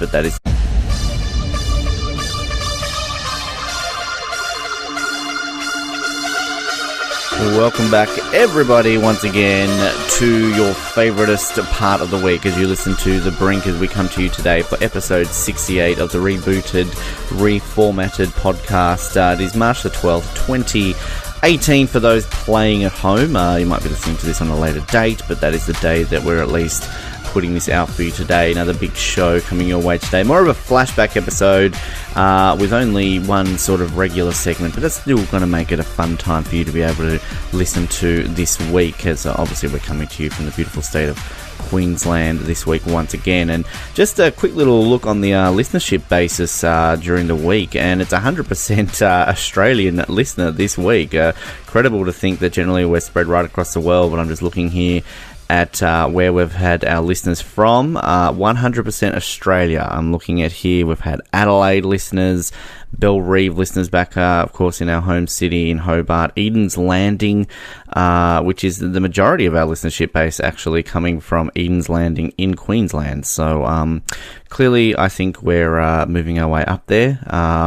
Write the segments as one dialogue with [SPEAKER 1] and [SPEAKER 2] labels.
[SPEAKER 1] but that is... Welcome back, everybody, once again to your favoritist part of the week as you listen to The Brink as we come to you today for episode 68 of the rebooted, reformatted podcast. It is March the 12th, 2018 for those playing at home. You might be listening to this on a later date, but that is the day that we're at least putting this out for you today. Another big show coming your way today. More of a flashback episode with only one sort of regular segment, but that's still going to make it a fun time for you to be able to listen to this week, as obviously we're coming to you from the beautiful state of Queensland this week once again. And just a quick little look on the listenership basis during the week, and it's 100% Australian listener this week. Incredible to think that generally we're spread right across the world, but I'm just looking here at where we've had our listeners from. 100% Australia. I'm looking at here, we've had Adelaide listeners, Bellerive listeners back, of course, in our home city in Hobart, Eden's Landing, which is the majority of our listenership base actually coming from Eden's Landing in Queensland. So clearly, I think we're moving our way up there.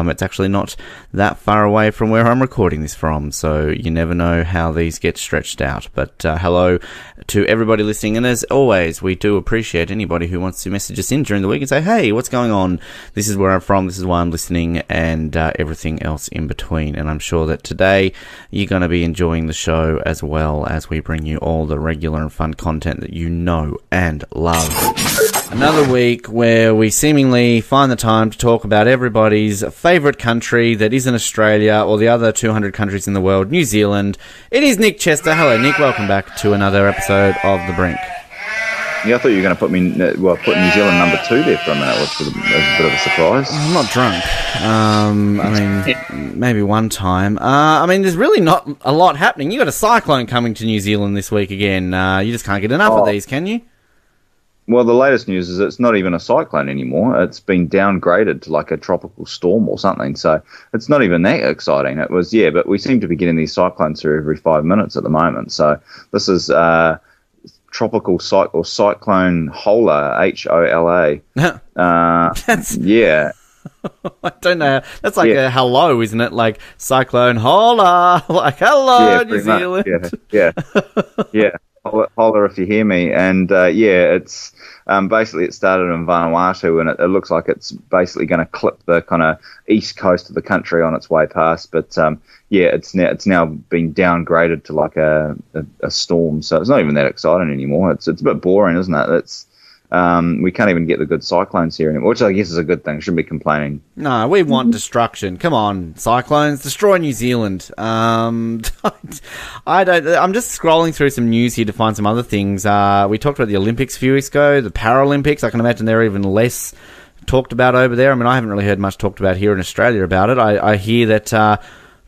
[SPEAKER 1] It's actually not that far away from where I'm recording this from, so you never know how these get stretched out. But hello to everybody listening, and as always, we do appreciate anybody who wants to message us in during the week and say, hey, what's going on? This is where I'm from, this is why I'm listening, and everything else in between. And I'm sure that today you're going to be enjoying the show as well as we bring you all the regular and fun content that you know and love. Another week where we seemingly find the time to talk about everybody's favourite country that isn't Australia or the other 200 countries in the world, New Zealand. It is Nick Chester. Hello, Nick. Welcome back to another episode of The Brink.
[SPEAKER 2] Yeah, I thought you were going to put New Zealand number 2 there for a minute, which was a bit of a surprise.
[SPEAKER 1] I'm not drunk. I mean, maybe one time. I mean, there's really not a lot happening. You got a cyclone coming to New Zealand this week again. You just can't get enough of these, can you?
[SPEAKER 2] Well, the latest news is it's not even a cyclone anymore. It's been downgraded to like a tropical storm or something. So it's not even that exciting. It was, but we seem to be getting these cyclones through every 5 minutes at the moment. So this is tropical cyclone Hola, Hola. Yeah.
[SPEAKER 1] I don't know. That's like a hello, isn't it? Like cyclone Hola, like hello, New Zealand.
[SPEAKER 2] Yeah. Holler if you hear me. And it's basically it started in Vanuatu, and it looks like it's basically going to clip the kind of east coast of the country on its way past. But it's now been downgraded to like a storm, so it's not even that exciting anymore. It's a bit boring, isn't it? We can't even get the good cyclones here anymore, which I guess is a good thing. Shouldn't be complaining.
[SPEAKER 1] No, we want destruction. Come on, cyclones, destroy New Zealand. I'm just scrolling through some news here to find some other things. We talked about the Olympics a few weeks ago, the Paralympics. I can imagine they're even less talked about over there. I mean, I haven't really heard much talked about here in Australia about it. I hear that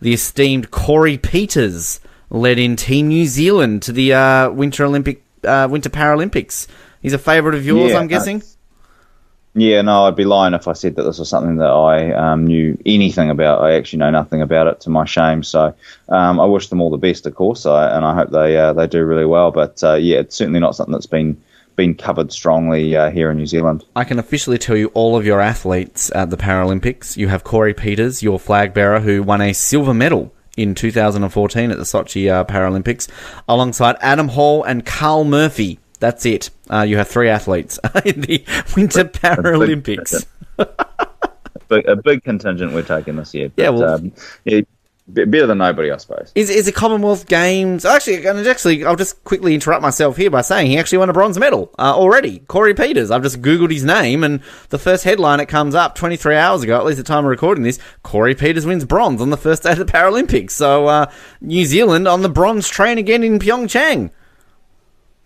[SPEAKER 1] the esteemed Corey Peters led in Team New Zealand to the Winter Paralympics. He's a favourite of yours, I'm guessing?
[SPEAKER 2] No, I'd be lying if I said that this was something that I knew anything about. I actually know nothing about it, to my shame. So I wish them all the best, of course, and I hope they do really well. But it's certainly not something that's been covered strongly here in New Zealand.
[SPEAKER 1] I can officially tell you all of your athletes at the Paralympics. You have Corey Peters, your flag bearer, who won a silver medal in 2014 at the Sochi Paralympics, alongside Adam Hall and Carl Murphy. That's it. You have 3 athletes in the Winter Paralympics.
[SPEAKER 2] A big contingent we're taking this year. But, better than nobody, I suppose.
[SPEAKER 1] Is it Commonwealth Games? Actually, I'll just quickly interrupt myself here by saying he actually won a bronze medal already. Corey Peters. I've just Googled his name, and the first headline it comes up 23 hours ago, at least the time of recording this, Corey Peters wins bronze on the first day of the Paralympics. So New Zealand on the bronze train again in Pyeongchang.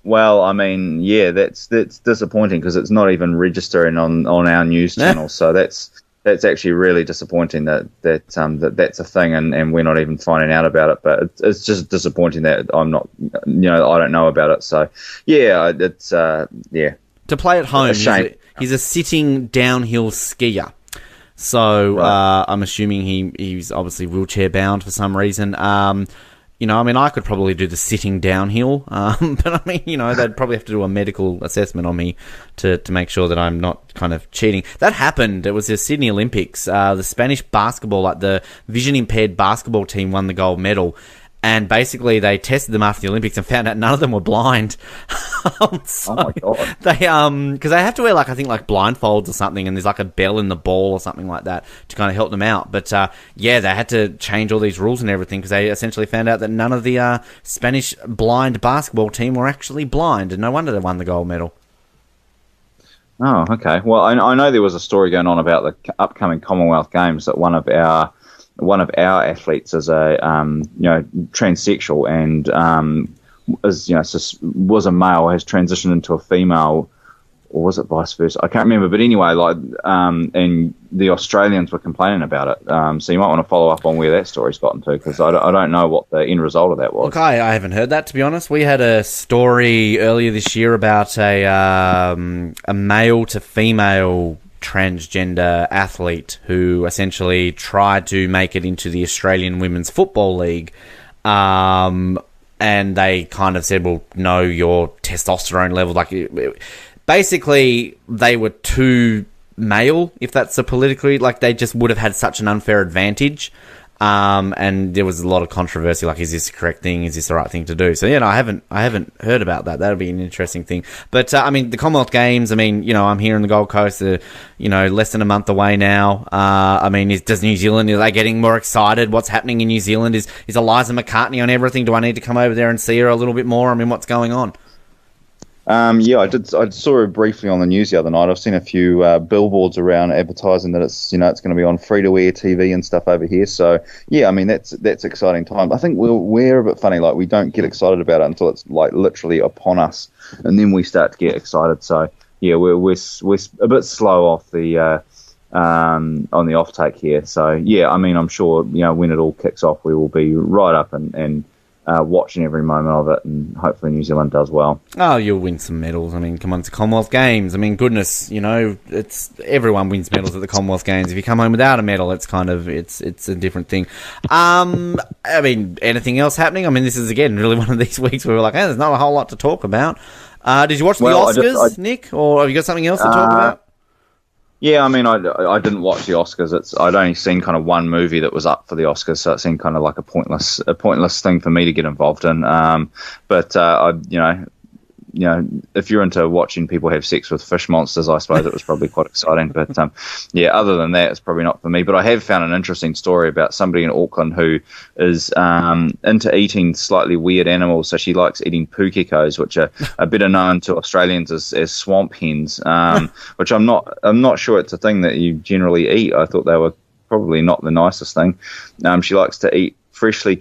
[SPEAKER 2] Well, I mean, that's disappointing because it's not even registering on our news channel. So that's actually really disappointing that's a thing and we're not even finding out about it. But it's just disappointing that I'm not, I don't know about it. So it's
[SPEAKER 1] To play at home, he's a sitting downhill skier. So right. I'm assuming he's obviously wheelchair bound for some reason. I mean, I could probably do the sitting downhill, but I mean, they'd probably have to do a medical assessment on me to make sure that I'm not kind of cheating. That happened. It was the Sydney Olympics. The Spanish basketball, like the vision-impaired basketball team won the gold medal. And basically, they tested them after the Olympics and found out none of them were blind.
[SPEAKER 2] Oh my god!
[SPEAKER 1] They because they have to wear like blindfolds or something, and there's like a bell in the ball or something like that to kind of help them out. But they had to change all these rules and everything because they essentially found out that none of the Spanish blind basketball team were actually blind, and no wonder they won the gold medal.
[SPEAKER 2] Oh, okay. Well, I know there was a story going on about the upcoming Commonwealth Games that one of our athletes is a transsexual and was a male, has transitioned into a female, or was it vice versa? I can't remember. But anyway, and the Australians were complaining about it. So you might want to follow up on where that story's gotten to, because I don't know what the end result of that was.
[SPEAKER 1] Look, I haven't heard that, to be honest. We had a story earlier this year about a male to female transgender athlete who essentially tried to make it into the Australian Women's Football League, and they kind of said, well, no, your testosterone level, basically they were too male, if that's a politically, they just would have had such an unfair advantage. And there was a lot of controversy, is this the correct thing? Is this the right thing to do? So, I haven't heard about that. That'll be an interesting thing. But, I mean, the Commonwealth Games, I mean, I'm here in the Gold Coast, less than a month away now. I mean, does New Zealand, are they getting more excited? What's happening in New Zealand? Is Eliza McCartney on everything? Do I need to come over there and see her a little bit more? I mean, what's going on?
[SPEAKER 2] I did. I saw her briefly on the news the other night. I've seen a few billboards around advertising that it's it's going to be on free-to-air TV and stuff over here. So I mean that's exciting time. I think we're a bit funny. We don't get excited about it until it's literally upon us, and then we start to get excited. So we're a bit slow off the on the offtake here. So I mean I'm sure when it all kicks off, we will be right up and watching every moment of it, and hopefully New Zealand does well.
[SPEAKER 1] Oh, you'll win some medals. I mean, come on, it's Commonwealth Games. I mean, goodness, it's everyone wins medals at the Commonwealth Games. If you come home without a medal, it's kind of it's a different thing. I mean, anything else happening? I mean, this is again really one of these weeks where we're like, hey, there's not a whole lot to talk about. Did you watch the Oscars, Nick, or have you got something else to talk about?
[SPEAKER 2] Yeah, I mean, I didn't watch the Oscars. I'd only seen kind of one movie that was up for the Oscars, so it seemed kind of like a pointless thing for me to get involved in. But if you're into watching people have sex with fish monsters, I suppose it was probably quite exciting. But other than that, it's probably not for me. But I have found an interesting story about somebody in Auckland who is into eating slightly weird animals. So she likes eating pukekos, which are better known to Australians as swamp hens, which I'm not sure it's a thing that you generally eat. I thought they were probably not the nicest thing. She likes to eat freshly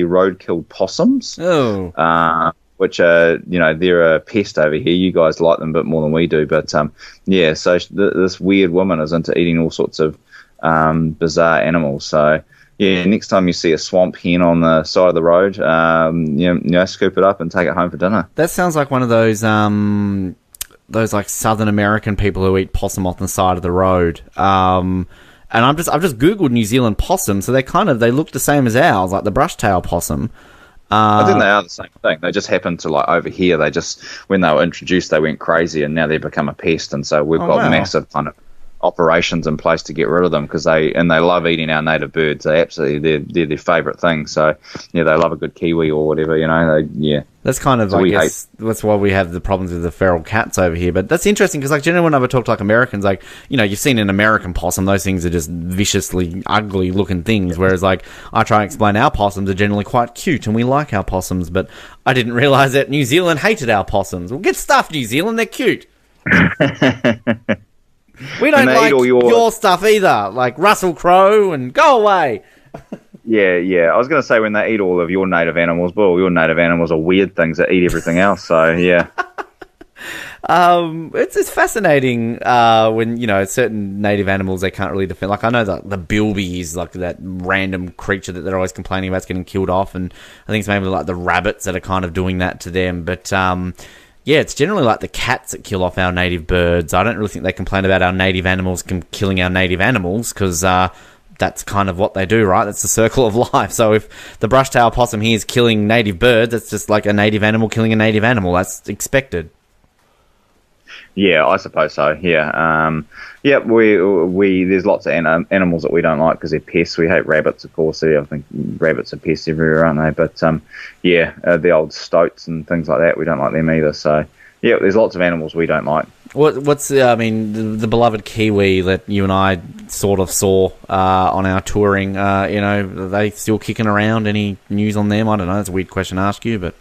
[SPEAKER 2] road-killed possums.
[SPEAKER 1] Oh.
[SPEAKER 2] Which are, they're a pest over here. You guys like them a bit more than we do. But, so this weird woman is into eating all sorts of bizarre animals. So, next time you see a swamp hen on the side of the road, scoop it up and take it home for dinner.
[SPEAKER 1] That sounds like one of those Southern American people who eat possum off the side of the road. And I've just Googled New Zealand possum, so they look the same as ours, like the brush-tail possum.
[SPEAKER 2] I think they are the same thing. They just happen to over here. They just, when they were introduced, they went crazy, and now they've become a pest. And so we've got massive kind of operations in place to get rid of them because they love eating our native birds. They're their favourite thing. So they love a good kiwi or whatever.
[SPEAKER 1] That's kind of, I guess, that's why we have the problems with the feral cats over here. But that's interesting because, generally, when I talk to Americans, you've seen an American possum, those things are just viciously ugly looking things. Whereas, I try and explain our possums are generally quite cute and we like our possums. But I didn't realise that New Zealand hated our possums. Well, get stuffed, New Zealand, they're cute. We don't like your stuff either, like Russell Crowe, and go away.
[SPEAKER 2] Yeah. I was going to say when they eat all of your native animals, but all your native animals are weird things that eat everything else. So yeah.
[SPEAKER 1] It's fascinating when certain native animals they can't really defend. I know that the bilby is that random creature that they're always complaining about getting killed off, and I think it's maybe the rabbits that are kind of doing that to them, but. It's generally the cats that kill off our native birds. I don't really think they complain about our native animals killing our native animals because that's kind of what they do, right? That's the circle of life. So if the brush-tailed opossum here is killing native birds, it's just like a native animal killing a native animal. That's expected.
[SPEAKER 2] Yeah, I suppose so. Yeah, we there's lots of animals that we don't like because they're pests. We hate rabbits, of course. I think rabbits are pests everywhere, aren't they? But the old stoats and things like that, we don't like them either. So yeah, there's lots of animals we don't like.
[SPEAKER 1] What's the beloved kiwi that you and I sort of saw on our touring? Are they still kicking around? Any news on them? I don't know. That's a weird question to ask you, but.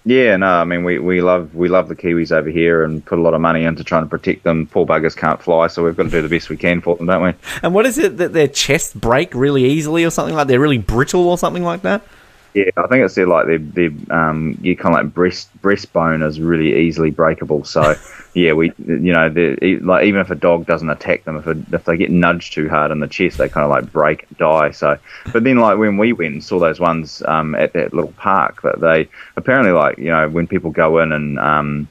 [SPEAKER 2] Yeah, no, I mean, we love the kiwis over here and put a lot of money into trying to protect them. Poor buggers can't fly, so we've got to do the best we can for them, don't we?
[SPEAKER 1] And what is it that their chests break really easily or something like? They're really brittle or something like that?
[SPEAKER 2] Yeah, I think it's their you kind of like breastbone is really easily breakable. So yeah, like even if a dog doesn't attack them, if they get nudged too hard in the chest, they kind of like break and die. So, but then like when we went and saw those ones at that little park, that they apparently when people go in and and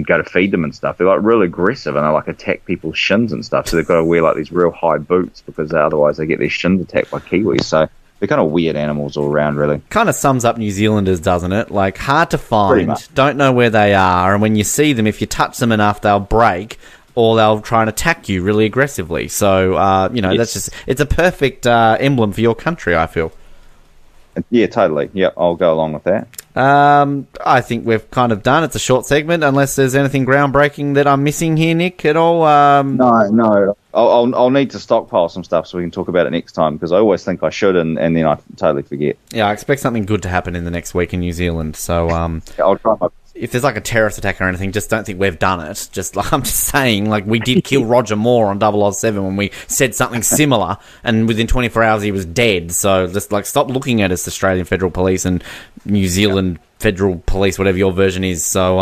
[SPEAKER 2] go to feed them and stuff, they're like real aggressive and they like attack people's shins and stuff. So they've got to wear like these real high boots because otherwise they get their shins attacked by kiwis. So. They're kind of weird animals all around, really.
[SPEAKER 1] Kind of sums up New Zealanders, doesn't it? Like, hard to find, don't know where they are, and when you see them, if you touch them enough, they'll break, or they'll try and attack you really aggressively. So, That's just, it's a perfect emblem for your country, I feel.
[SPEAKER 2] Yeah, totally. Yeah, I'll go along with that.
[SPEAKER 1] I think we've kind of done. It's a short segment, unless there's anything groundbreaking that I'm missing here, Nick, at all.
[SPEAKER 2] No. I'll need to stockpile some stuff so we can talk about it next time because I always think I should and then I totally forget.
[SPEAKER 1] Yeah, I expect something good to happen in the next week in New Zealand. So,
[SPEAKER 2] I'll try my.
[SPEAKER 1] If there's like a terrorist attack or anything, just don't think we've done it. Just like I'm just saying, like we did kill Roger Moore on 007 when we said something similar, and within 24 hours he was dead. So just like stop looking at us, Australian Federal Police and New Zealand Federal Police, whatever your version is. So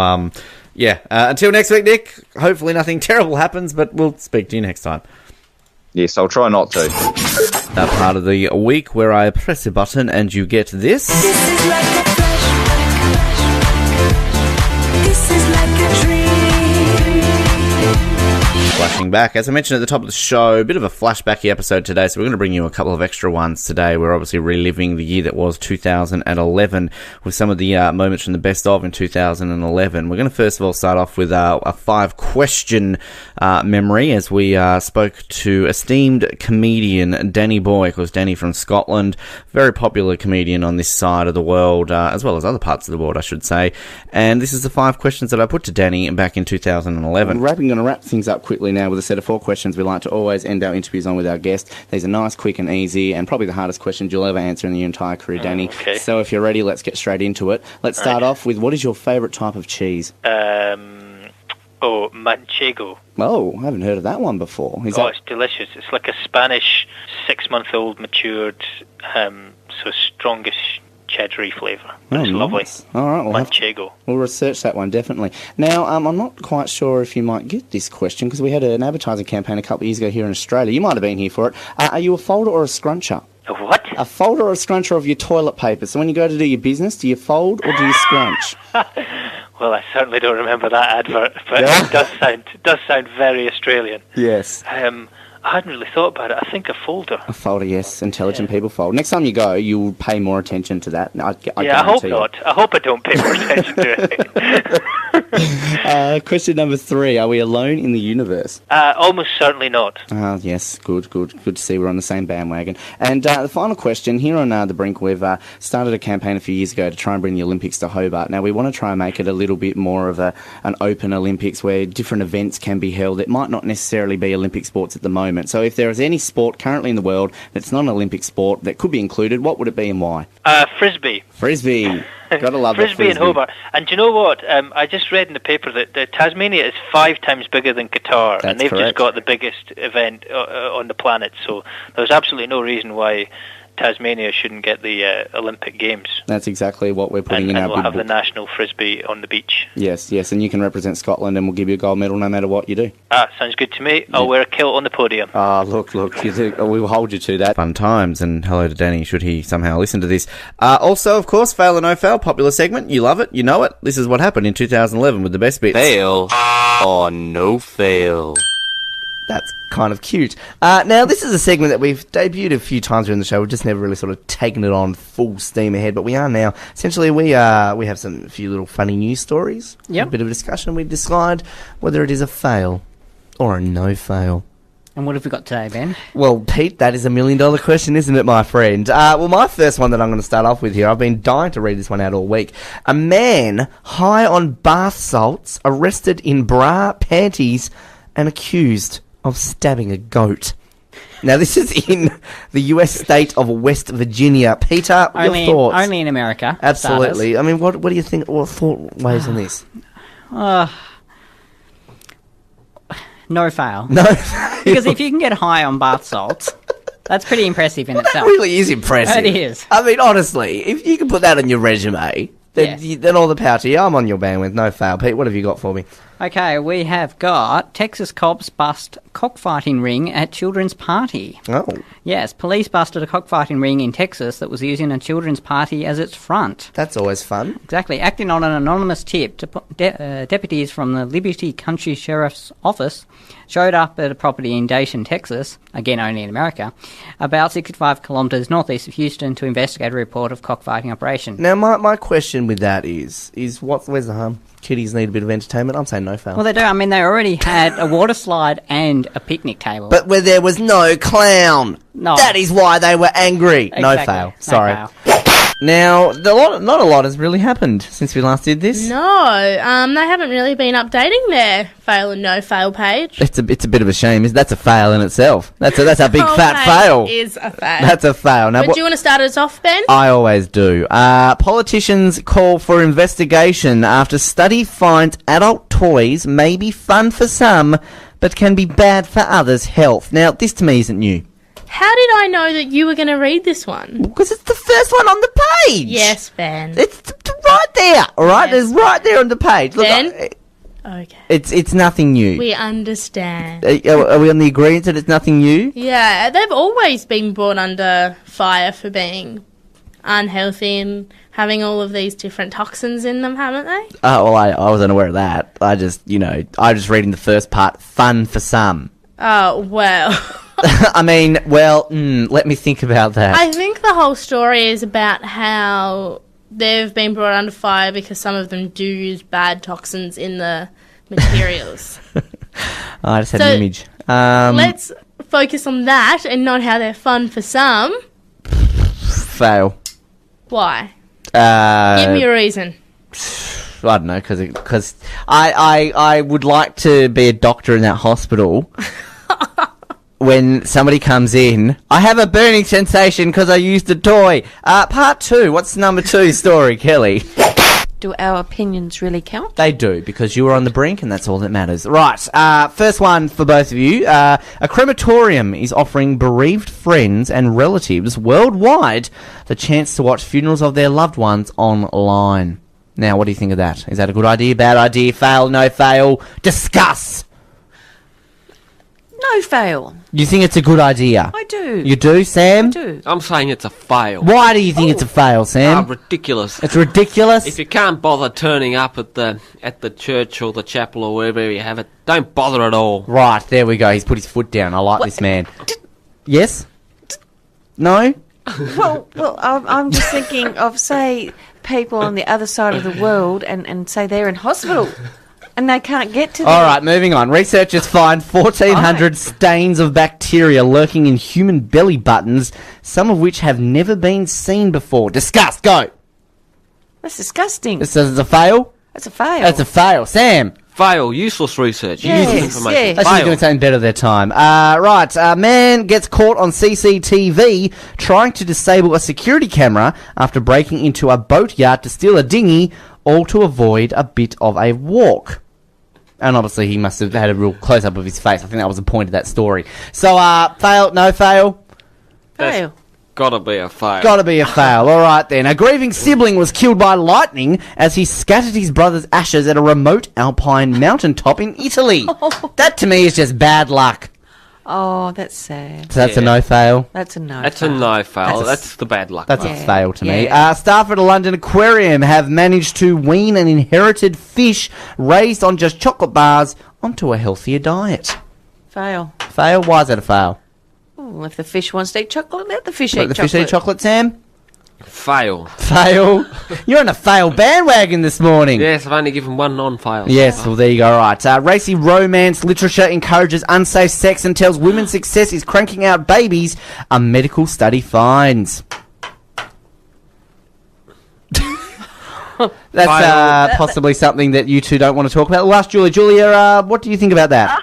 [SPEAKER 1] until next week, Nick. Hopefully nothing terrible happens, but we'll speak to you next time.
[SPEAKER 2] Yes, I'll try not to.
[SPEAKER 1] That part of the week where I press a button and you get this. This is like a This is like a dream. Flashing back, as I mentioned at the top of the show, a bit of a flashbacky episode today, so we're going to bring you a couple of extra ones today. We're obviously reliving the year that was 2011 with some of the moments from the best of in 2011. We're going to first of all start off with a 5-question memory as we spoke to esteemed comedian Danny Boy, of course Danny from Scotland, very popular comedian on this side of the world, as well as other parts of the world I should say, and this is the 5 questions that I put to Danny back in 2011.
[SPEAKER 3] We're going to wrap things up quickly now with a set of 4 questions we like to always end our interviews on with our guests. These are nice, quick and easy, and probably the hardest questions you'll ever answer in your entire career, Danny.
[SPEAKER 4] Okay.
[SPEAKER 3] So if you're ready, let's get straight into it. Let's start off with, what is your favourite type of cheese?
[SPEAKER 4] Manchego.
[SPEAKER 3] Oh, I haven't heard of that one before.
[SPEAKER 4] It's delicious. It's like a Spanish 6-month-old matured, strongest cheddar-y flavour. It's lovely.
[SPEAKER 3] All right,
[SPEAKER 4] Manchego.
[SPEAKER 3] We'll research that one, definitely. Now, I'm not quite sure if you might get this question, because we had an advertising campaign a couple of years ago here in Australia. You might have been here for it. Are you a folder or a scruncher?
[SPEAKER 4] A what?
[SPEAKER 3] A folder or a scruncher of your toilet paper. So when you go to do your business, do you fold or do you scrunch?
[SPEAKER 4] Well, I certainly don't remember that advert, but it does sound very Australian.
[SPEAKER 3] Yes.
[SPEAKER 4] I hadn't really thought about it. I think a folder.
[SPEAKER 3] A folder, yes. Intelligent people fold. Next time you go, you'll pay more attention to that.
[SPEAKER 4] I hope not. I hope I don't pay more attention to it.
[SPEAKER 3] Question number 3. Are we alone in the universe?
[SPEAKER 4] Almost certainly not.
[SPEAKER 3] Yes. Good to see we're on the same bandwagon. And the final question, here on The Brink, we've started a campaign a few years ago to try and bring the Olympics to Hobart. Now, we want to try and make it a little bit more of an open Olympics where different events can be held. It might not necessarily be Olympic sports at the moment. So if there is any sport currently in the world that's not an Olympic sport that could be included, what would it be and why?
[SPEAKER 4] Frisbee.
[SPEAKER 3] Frisbee. Gotta love
[SPEAKER 4] Frisbee in Hobart. And do you know what? I just read in the paper that Tasmania is 5 times bigger than Qatar, and they've just got the biggest event on the planet. So there's absolutely no reason why Tasmania shouldn't get the Olympic Games.
[SPEAKER 3] That's exactly what we're putting in our big book.
[SPEAKER 4] And we'll have the national Frisbee on the beach.
[SPEAKER 3] Yes, and you can represent Scotland and we'll give you a gold medal no matter what you do.
[SPEAKER 4] Sounds good to me. I'll wear a kilt on the podium.
[SPEAKER 3] Look, you do. We will hold you to that.
[SPEAKER 1] Fun times, and hello to Danny, should he somehow listen to this. Also, of course, Fail or No Fail, popular segment. You love it, you know it. This is what happened in 2011 with the best bits.
[SPEAKER 5] Fail or no fail.
[SPEAKER 3] That's kind of cute. Now, this is a segment that we've debuted a few times during the show. We've just never really sort of taken it on full steam ahead, but we are now. Essentially, we have a few little funny news stories.
[SPEAKER 5] Yep.
[SPEAKER 3] A bit of a discussion. We decide whether it is a fail or a no-fail.
[SPEAKER 5] And what have we got today, Ben?
[SPEAKER 3] Well, Pete, that is $1 million question, isn't it, my friend? Well, my first one that I'm going to start off with here, I've been dying to read this one out all week. A man high on bath salts arrested in bra, panties, and accused of stabbing a goat. Now, this is in the US state of West Virginia. Peter, your thoughts?
[SPEAKER 5] Only in America.
[SPEAKER 3] Absolutely. I mean, what do you think? What thought waves on this?
[SPEAKER 5] No fail.
[SPEAKER 3] No.
[SPEAKER 5] Because if you can get high on bath salts, that's pretty impressive in itself.
[SPEAKER 3] That really is impressive.
[SPEAKER 5] It is.
[SPEAKER 3] I mean, honestly, if you can put that on your resume, then all the power to you. I'm on your bandwidth. No fail. Pete, what have you got for me?
[SPEAKER 5] Okay, we have got Texas cops bust cockfighting ring at children's party.
[SPEAKER 3] Oh.
[SPEAKER 5] Yes, police busted a cockfighting ring in Texas that was using a children's party as its front.
[SPEAKER 3] That's always fun.
[SPEAKER 5] Exactly. Acting on an anonymous tip, deputies from the Liberty County Sheriff's Office showed up at a property in Dayton, Texas, again only in America, about 65 kilometres northeast of Houston to investigate a report of cockfighting operation.
[SPEAKER 3] Now, my question with that is where's the harm? Kiddies need a bit of entertainment. I'm saying no fail.
[SPEAKER 5] Well, they do. I mean, they already had a water slide and a picnic table.
[SPEAKER 3] But where there was no clown.
[SPEAKER 5] No.
[SPEAKER 3] That is why they were angry.
[SPEAKER 5] Exactly.
[SPEAKER 3] No fail. Sorry.
[SPEAKER 5] No fail.
[SPEAKER 3] Now, not a lot has really happened since we last did this.
[SPEAKER 6] No, they haven't really been updating their fail and no fail page.
[SPEAKER 3] It's a bit of a shame. That's a fail in itself. That's a big fat fail.
[SPEAKER 6] Is a fail.
[SPEAKER 3] That's a fail. Now,
[SPEAKER 6] But do you want to start us off, Ben?
[SPEAKER 3] I always do. Politicians call for investigation after study finds adult toys may be fun for some, but can be bad for others' health. Now, this to me isn't new.
[SPEAKER 6] How did I know that you were going to read this one?
[SPEAKER 3] Because it's the first one on the page.
[SPEAKER 6] Yes, Ben.
[SPEAKER 3] It's right there, all right?
[SPEAKER 6] Yes.
[SPEAKER 3] It's right there on the page. Look,
[SPEAKER 6] Ben? Okay.
[SPEAKER 3] It's nothing new.
[SPEAKER 6] We understand.
[SPEAKER 3] Are we on the agreement that it's nothing new?
[SPEAKER 6] Yeah, they've always been brought under fire for being unhealthy and having all of these different toxins in them, haven't they?
[SPEAKER 3] Oh, well, I wasn't aware of that. I just reading the first part, fun for some.
[SPEAKER 6] Oh, well.
[SPEAKER 3] I mean, well, let me think about that.
[SPEAKER 6] I think the whole story is about how they've been brought under fire because some of them do use bad toxins in the materials.
[SPEAKER 3] I just had an image.
[SPEAKER 6] Let's focus on that and not how they're fun for some.
[SPEAKER 3] Fail.
[SPEAKER 6] Why? Give me a reason.
[SPEAKER 3] I don't know, because I would like to be a doctor in that hospital. When somebody comes in, I have a burning sensation because I used a toy. Part 2, what's number 2 story, Kelly?
[SPEAKER 7] Do our opinions really count?
[SPEAKER 3] They do, because you were on the brink and that's all that matters. Right, first one for both of you. A crematorium is offering bereaved friends and relatives worldwide the chance to watch funerals of their loved ones online. Now, what do you think of that? Is that a good idea, bad idea, fail, no fail? Discuss!
[SPEAKER 7] No fail.
[SPEAKER 3] You think it's a good idea?
[SPEAKER 7] I do.
[SPEAKER 3] You do, Sam?
[SPEAKER 7] I do.
[SPEAKER 8] I'm saying it's a fail.
[SPEAKER 3] Why do you think it's a fail, Sam?
[SPEAKER 8] Ridiculous.
[SPEAKER 3] It's ridiculous?
[SPEAKER 8] If you can't bother turning up at the church or the chapel or wherever you have it, don't bother at all.
[SPEAKER 3] Right, there we go. He's put his foot down. I like this man. Yes? No?
[SPEAKER 7] Well, I'm just thinking of, say, people on the other side of the world and say they're in hospital. And they can't get to them.
[SPEAKER 3] All right, moving on. Researchers find 1,400 stains of bacteria lurking in human belly buttons, some of which have never been seen before. Discuss, go.
[SPEAKER 7] That's disgusting.
[SPEAKER 3] This is a fail?
[SPEAKER 7] That's a fail.
[SPEAKER 3] That's a fail. Sam?
[SPEAKER 8] Fail. Useless research.
[SPEAKER 7] Yes,
[SPEAKER 8] Useless information.
[SPEAKER 7] yes.
[SPEAKER 3] They should be doing something better their time. Right, a man gets caught on CCTV trying to disable a security camera after breaking into a boatyard to steal a dinghy, all to avoid a bit of a walk. And obviously he must have had a real close-up of his face. I think that was the point of that story. So, fail, no fail?
[SPEAKER 7] Fail.
[SPEAKER 8] Gotta be a fail.
[SPEAKER 3] Gotta be a fail. All right, then. A grieving sibling was killed by lightning as he scattered his brother's ashes at a remote alpine mountaintop in Italy. That, to me, is just bad luck.
[SPEAKER 7] Oh, that's sad.
[SPEAKER 3] So that's a no fail?
[SPEAKER 7] That's a no
[SPEAKER 8] That's
[SPEAKER 7] fail.
[SPEAKER 8] a no fail.
[SPEAKER 3] That's
[SPEAKER 8] That's the bad luck.
[SPEAKER 3] That's
[SPEAKER 8] one.
[SPEAKER 3] a fail to me.
[SPEAKER 7] Yeah.
[SPEAKER 3] Staff at a London aquarium have managed to wean an inherited fish raised on just chocolate bars onto a healthier diet.
[SPEAKER 7] Fail.
[SPEAKER 3] Fail? Why is that a fail?
[SPEAKER 7] Ooh, if the fish wants to eat chocolate, let the fish
[SPEAKER 3] Let
[SPEAKER 7] eat
[SPEAKER 3] the
[SPEAKER 7] chocolate.
[SPEAKER 3] fish eat chocolate, Sam?
[SPEAKER 8] Fail.
[SPEAKER 3] Fail. You're on a fail bandwagon this morning.
[SPEAKER 8] Yes, I've only given one non-fail.
[SPEAKER 3] Yes, well, there you go. All right. Racy romance literature encourages unsafe sex and tells women's success is cranking out babies, a medical study finds. That's possibly something that you two don't want to talk about. We'll ask Julia. Julia, what do you think about that?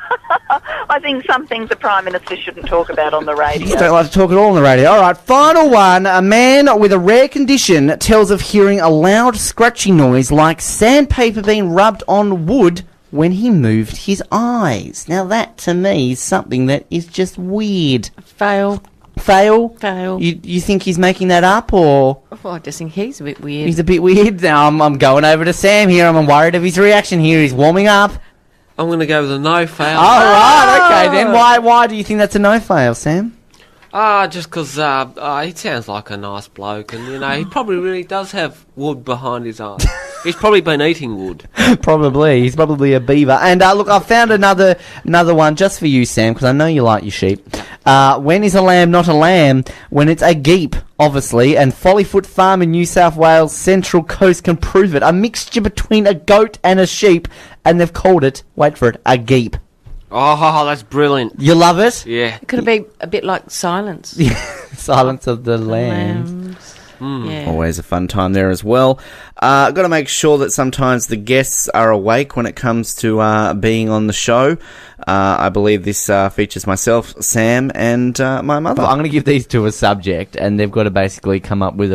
[SPEAKER 9] I think some things the Prime Minister shouldn't talk about on the radio.
[SPEAKER 3] You just don't like to talk at all on the radio. All right, final one. A man with a rare condition tells of hearing a loud scratching noise like sandpaper being rubbed on wood when he moved his eyes. Now that, to me, is something that is just weird.
[SPEAKER 7] Fail.
[SPEAKER 3] Fail?
[SPEAKER 7] Fail.
[SPEAKER 3] You think he's making that up, or...?
[SPEAKER 7] Oh, I just think he's a bit weird.
[SPEAKER 3] He's a bit weird. Now I'm going over to Sam here. I'm worried of his reaction here. He's warming up.
[SPEAKER 8] I'm going to go with a no fail.
[SPEAKER 3] All right, okay then. Why do you think that's a no fail, Sam?
[SPEAKER 8] Just because he sounds like a nice bloke, and he probably really does have wood behind his eyes. He's probably been eating wood.
[SPEAKER 3] Probably. He's probably a beaver. And look, I found another one just for you, Sam, because I know you like your sheep. When is a lamb not a lamb? When it's a geep, obviously, and Follyfoot Farm in New South Wales Central Coast can prove it. A mixture between a goat and a sheep, and they've called it, wait for it, a geep.
[SPEAKER 8] Oh, that's brilliant.
[SPEAKER 3] You love it?
[SPEAKER 8] Yeah.
[SPEAKER 7] It could be a bit like Silence.
[SPEAKER 3] Silence of the Lambs.
[SPEAKER 7] Yeah.
[SPEAKER 1] Always a fun time there as well. Got to make sure that sometimes the guests are awake when it comes to being on the show. I believe this features myself, Sam, and my mother.
[SPEAKER 3] Well, I'm going to give these two a subject, and they've got to basically come up with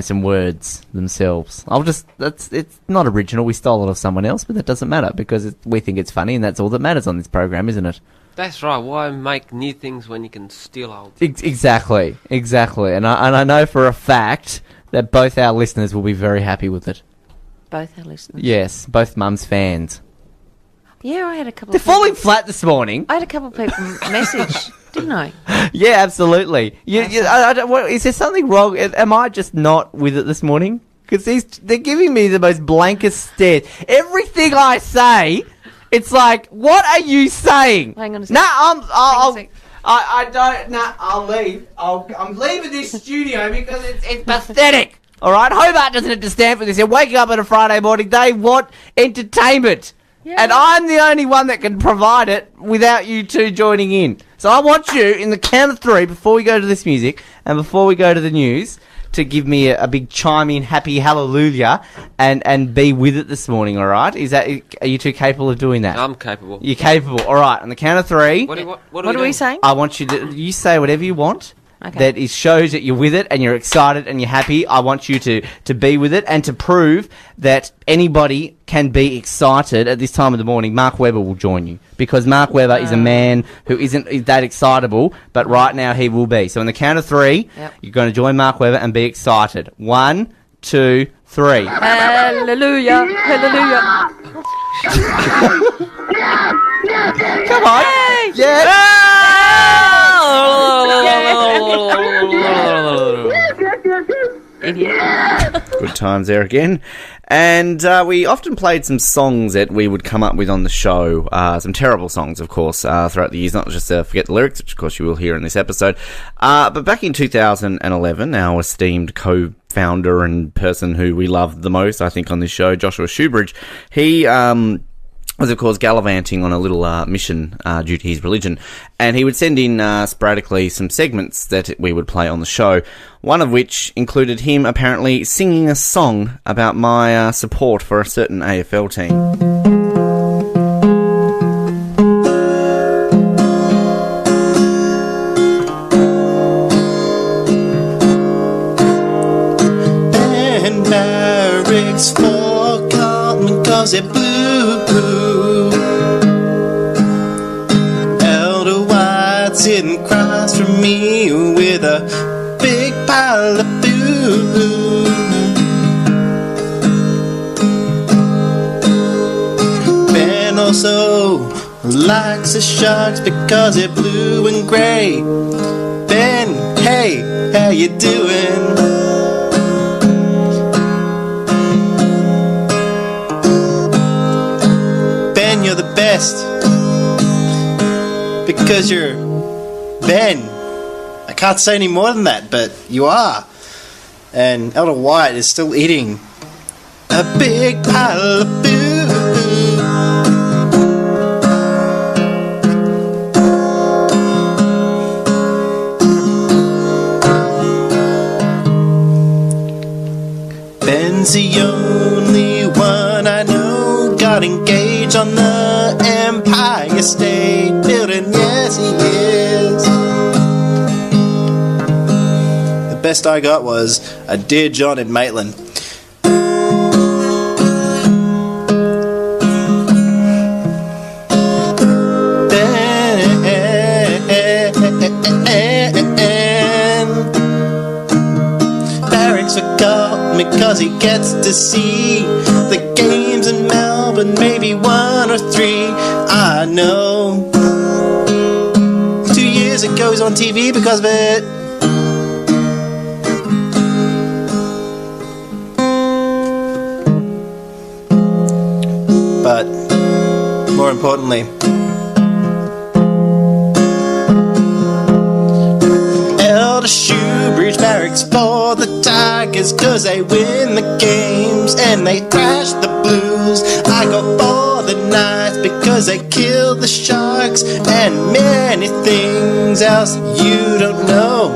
[SPEAKER 3] some words themselves. It's not original. We stole it off someone else, but that doesn't matter because we think it's funny, and that's all that matters on this program, isn't it?
[SPEAKER 8] That's right. Why make new things when you can steal old?
[SPEAKER 3] Exactly. And I know for a fact that both our listeners will be very happy with it.
[SPEAKER 7] Both our listeners?
[SPEAKER 3] Yes, both Mum's fans.
[SPEAKER 7] Yeah, I had a couple
[SPEAKER 3] They're
[SPEAKER 7] of people...
[SPEAKER 3] falling flat this morning.
[SPEAKER 7] I had a couple of people message, didn't I?
[SPEAKER 3] Yeah, absolutely. Is there something wrong? Am I just not with it this morning? Because they're giving me the most blankest stare. Everything I say... It's like, what are you saying?
[SPEAKER 7] Hang on a second.
[SPEAKER 3] I'll leave. I'm leaving this studio because it's pathetic. All right, Hobart doesn't have to stand for this. They're waking up on a Friday morning. They want entertainment, and I'm the only one that can provide it without you two joining in. So I want you, in the count of three, before we go to this music and before we go to the news, to give me a big chime-in, happy hallelujah, and be with it this morning, all right? Are you two capable of doing that?
[SPEAKER 8] I'm capable.
[SPEAKER 3] You're capable. All right, on the count of three.
[SPEAKER 8] What
[SPEAKER 7] are we saying?
[SPEAKER 3] I want you say whatever you want. Okay. That shows that you're with it and you're excited and you're happy. I want you to be with it and to prove that anybody can be excited at this time of the morning. Mark Webber will join you because Mark Webber is a man who isn't that excitable, but right now he will be. So on the count of three, you're going to join Mark Webber and be excited. 1, 2, 3.
[SPEAKER 7] Hallelujah! Hallelujah!
[SPEAKER 3] Come on!
[SPEAKER 7] Yay!
[SPEAKER 1] Good times there again. And we often played some songs that we would come up with on the show. Some terrible songs, of course, throughout the years. Not just Forget the Lyrics, which, of course, you will hear in this episode. But back in 2011, our esteemed co-founder and person who we love the most, I think, on this show, Joshua Shoebridge, he... was, of course, gallivanting on a little mission due to his religion. And he would send in sporadically some segments that we would play on the show, one of which included him apparently singing a song about my support for a certain AFL team.
[SPEAKER 10] And barracks for Carlton 'cause they're blue. Elder White sitting across from me with a big pile of food. Ben also likes the Sharks because they're blue and grey. Ben, hey, how you doing? You're the best. because you're Ben. I can't say any more than that, but you are. And Elder White is still eating a big pile of food. Ben's the only one I know got engaged on the Empire State Building. Yes, he is. The best I got was a Dear John in Maitland. Barracks forgot me 'cause he gets to see the games in Melbourne, maybe 1 or 3. I know 2 years ago he's on TV because of it. But more importantly, Elder Shoebridge Barracks for the Tigers 'cause they win the games and they thrash the Blues. I go for the Knights because they kill the Sharks and many things else you don't know.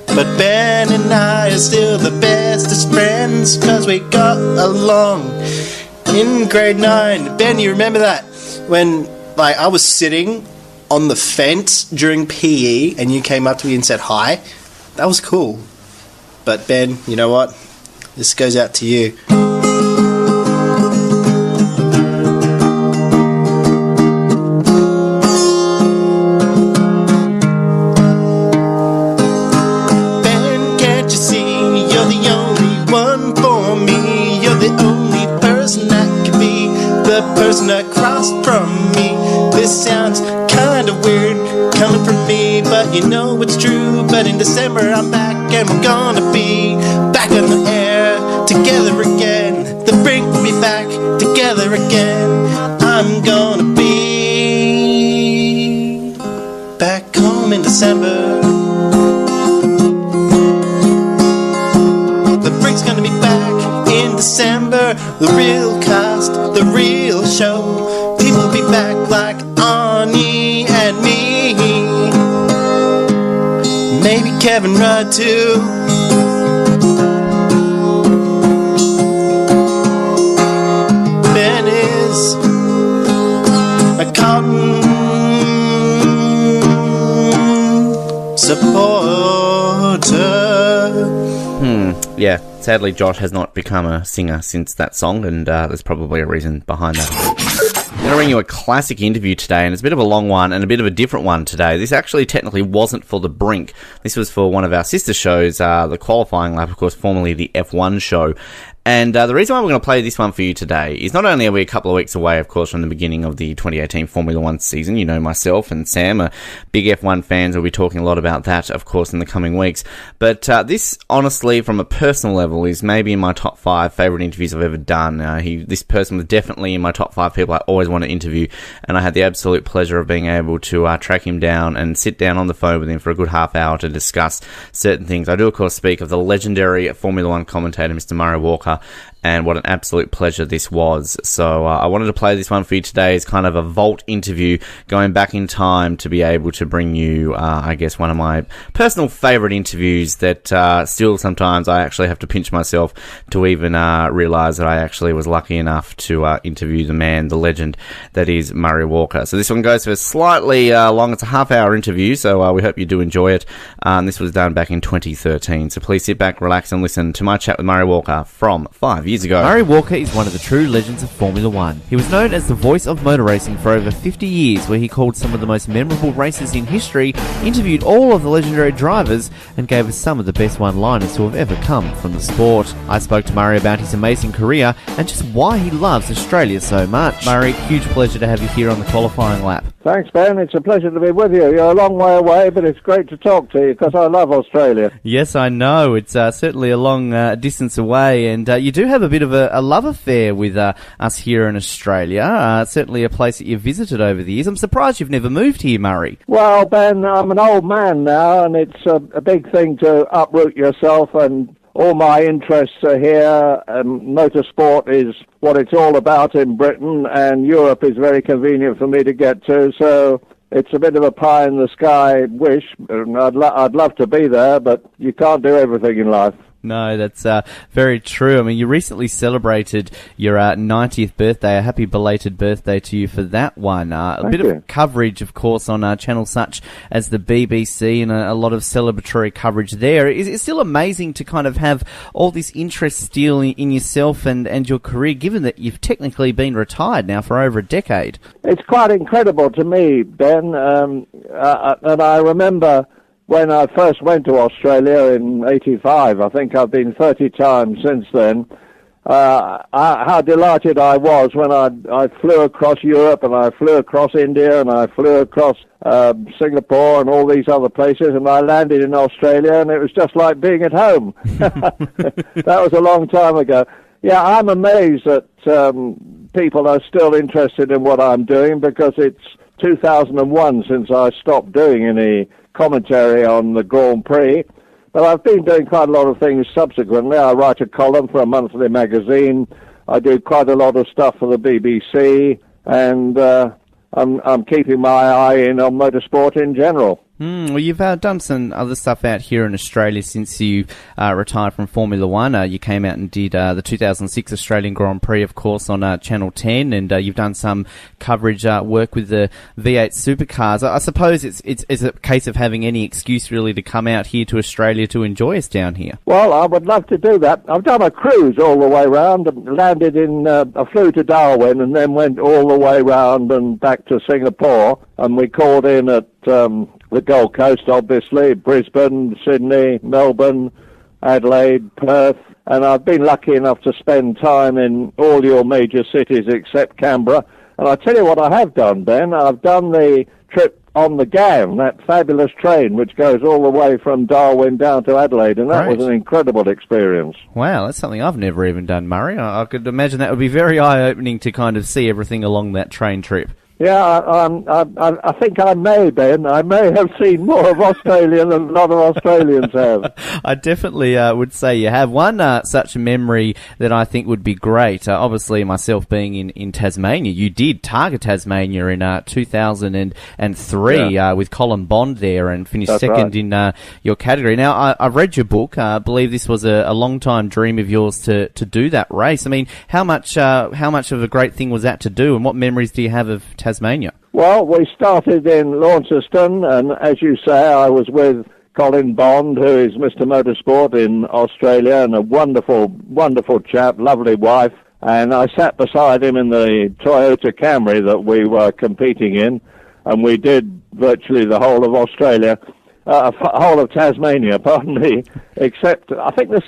[SPEAKER 10] But Ben and I are still the bestest friends 'cause we got along in grade 9. Ben, you remember that? When, like, I was sitting on the fence during PE and you came up to me and said hi? That was cool. But Ben, you know what? This goes out to you. Ben, can't you see you're the only one for me? You're the only person that can be the person across from me. This sounds kind of weird coming from me, but you know it's true. But in December I'm back and we're gonna be back on the air together again. The Brink will be back together again. I'm gonna be back home in December. The Brink's gonna be back in December. The real cast, the real show. People will be back like Arnie and me. Maybe Kevin Rudd too. Ben is a cotton supporter.
[SPEAKER 1] Yeah, sadly Josh has not become a singer since that song, and there's probably a reason behind that. I'm going to bring you a classic interview today, and it's a bit of a long one and a bit of a different one today. This actually technically wasn't for the Brink. This was for one of our sister shows, the Qualifying Lap, of course, formerly the F1 show. And the reason why we're going to play this one for you today is not only are we a couple of weeks away, of course, from the beginning of the 2018 Formula One season. You know, myself and Sam are big F1 fans. We'll be talking a lot about that, of course, in the coming weeks. But this, honestly, from a personal level, is maybe in my top 5 favourite interviews I've ever done. This person was definitely in my top 5 people I always want to interview, and I had the absolute pleasure of being able to track him down and sit down on the phone with him for a good half hour to discuss certain things. I do, of course, speak of the legendary Formula One commentator, Mr. Murray Walker, and what an absolute pleasure this was. So I wanted to play this one for you today as kind of a vault interview, going back in time to be able to bring you, I guess, one of my personal favourite interviews that still sometimes I actually have to pinch myself to even realise that I actually was lucky enough to interview the man, the legend that is Murray Walker. So this one goes for slightly long. It's a half-hour interview, so we hope you do enjoy it. This was done back in 2013. So please sit back, relax, and listen to my chat with Murray Walker from 5 years ago.
[SPEAKER 11] Murray Walker is one of the true legends of Formula One. He was known as the voice of motor racing for over 50 years, where he called some of the most memorable races in history, interviewed all of the legendary drivers, and gave us some of the best one-liners to have ever come from the sport. I spoke to Murray about his amazing career and just why he loves Australia so much. Murray, huge pleasure to have you here on the Qualifying Lap.
[SPEAKER 12] Thanks, Ben. It's a pleasure to be with you. You're a long way away, but it's great to talk to you because I love Australia.
[SPEAKER 11] Yes, I know. It's certainly a long distance away, and you do have have a bit of a love affair with us here in Australia. Certainly a place that you've visited over the years. I'm surprised you've never moved here, Murray.
[SPEAKER 12] Well, Ben, I'm an old man now, and it's a big thing to uproot yourself, and all my interests are here, and motorsport is what it's all about in Britain, and Europe is very convenient for me to get to, so it's a bit of a pie-in-the-sky wish. I'd love to be there, but you can't do everything in life.
[SPEAKER 11] No, that's very true. I mean, you recently celebrated your 90th birthday. A happy belated birthday to you for that one. A bit of coverage, of course, on channels such as the BBC, and a lot of celebratory coverage there. It's still amazing to kind of have all this interest still in yourself and your career, given that you've technically been retired now for over a decade.
[SPEAKER 12] It's quite incredible to me, Ben, and I remember when I first went to Australia in '85, I think I've been 30 times since then, how delighted I was when I flew across Europe, and I flew across India, and I flew across Singapore and all these other places, and I landed in Australia, and it was just like being at home. That was a long time ago. Yeah, I'm amazed that people are still interested in what I'm doing, because it's 2001 since I stopped doing any commentary on the Grand Prix, but I've been doing quite a lot of things subsequently. I write a column for a monthly magazine. I do quite a lot of stuff for the BBC, and I'm keeping my eye in on motorsport in general.
[SPEAKER 11] Well, you've done some other stuff out here in Australia since you retired from Formula One. You came out and did the 2006 Australian Grand Prix, of course, on Channel 10, and you've done some coverage work with the V8 supercars. I suppose it's a case of having any excuse really to come out here to Australia to enjoy us down here.
[SPEAKER 12] Well, I would love to do that. I've done a cruise all the way round, landed in, I flew to Darwin and then went all the way round and back to Singapore, and we called in at the Gold Coast, obviously, Brisbane, Sydney, Melbourne, Adelaide, Perth, and I've been lucky enough to spend time in all your major cities except Canberra. And I tell you what I have done, Ben, I've done the trip on the GAM, that fabulous train which goes all the way from Darwin down to Adelaide, and that was an incredible experience.
[SPEAKER 11] Wow, that's something I've never even done, Murray. I could imagine that would be very eye-opening to kind of see everything along that train trip.
[SPEAKER 12] Yeah, I think I may, Ben. I may have seen more of Australia than a lot of Australians have.
[SPEAKER 11] I definitely would say you have. One such memory that I think would be great, obviously myself being in Tasmania, you did target Tasmania in 2003 with Colin Bond there and finished second in your category. Now, I've read your book. I believe this was a long-time dream of yours to do that race. I mean, how much of a great thing was that to do, and what memories do you have of Tasmania?
[SPEAKER 12] Well, we started in Launceston, and as you say, I was with Colin Bond, who is Mr. Motorsport in Australia, and a wonderful, wonderful chap, lovely wife. And I sat beside him in the Toyota Camry that we were competing in, and we did virtually the whole of Australia, whole of Tasmania, pardon me, except I think the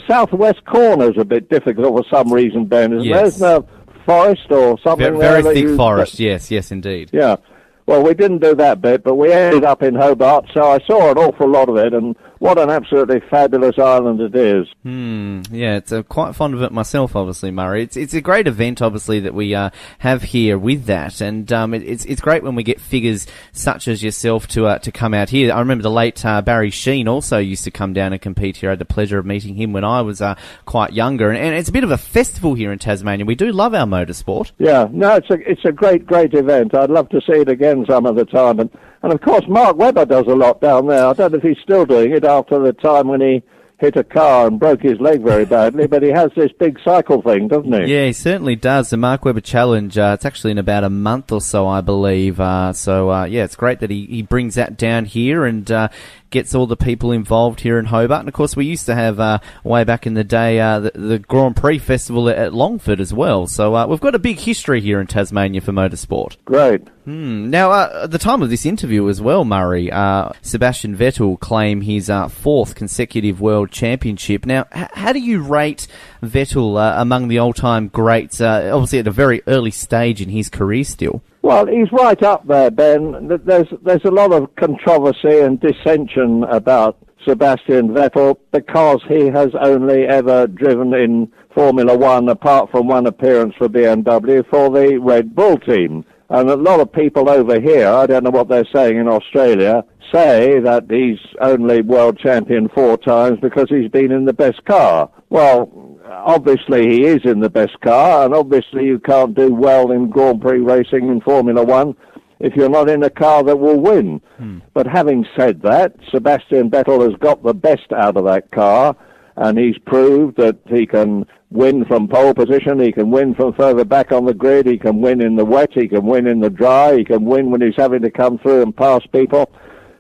[SPEAKER 12] southwest corner is a bit difficult for some reason, Ben. There's no forest or something
[SPEAKER 11] very thick forest, yes indeed.
[SPEAKER 12] Yeah, well, we didn't do that bit, but we ended up in Hobart, so I saw an awful lot of it, and what an absolutely fabulous island it is.
[SPEAKER 11] Yeah, it's quite fond of it myself, obviously, Murray. It's a great event, obviously, that we have here with that, and it's great when we get figures such as yourself to come out here. I remember the late Barry Sheen also used to come down and compete here. I had the pleasure of meeting him when I was quite younger, and it's a bit of a festival here in Tasmania. We do love our motorsport.
[SPEAKER 12] Yeah, no, it's a great event. I'd love to see it again some of the time, and of course, Mark Webber does a lot down there. I don't know if he's still doing it after the time when he hit a car and broke his leg very badly, but he has this big cycle thing, doesn't he?
[SPEAKER 11] Yeah, he certainly does. The Mark Webber Challenge, it's actually in about a month or so, I believe. Yeah, it's great that he brings that down here and gets all the people involved here in Hobart. And, of course, we used to have, way back in the day, the Grand Prix Festival at Longford as well. So we've got a big history here in Tasmania for motorsport.
[SPEAKER 12] Great.
[SPEAKER 11] Now, at the time of this interview as well, Murray, Sebastian Vettel claimed his fourth consecutive World Championship. Now, how do you rate Vettel among the all-time greats, obviously at a very early stage in his career still?
[SPEAKER 12] Well, he's right up there, Ben. There's a lot of controversy and dissension about Sebastian Vettel because he has only ever driven in Formula One, apart from one appearance for BMW, for the Red Bull team. And a lot of people over here, I don't know what they're saying in Australia, say that he's only world champion 4 times because he's been in the best car. Well, obviously he is in the best car, and obviously you can't do well in Grand Prix racing in Formula One if you're not in a car that will win. But having said that, Sebastian Vettel has got the best out of that car, and he's proved that he can win from pole position, he can win from further back on the grid, he can win in the wet, he can win in the dry, he can win when he's having to come through and pass people.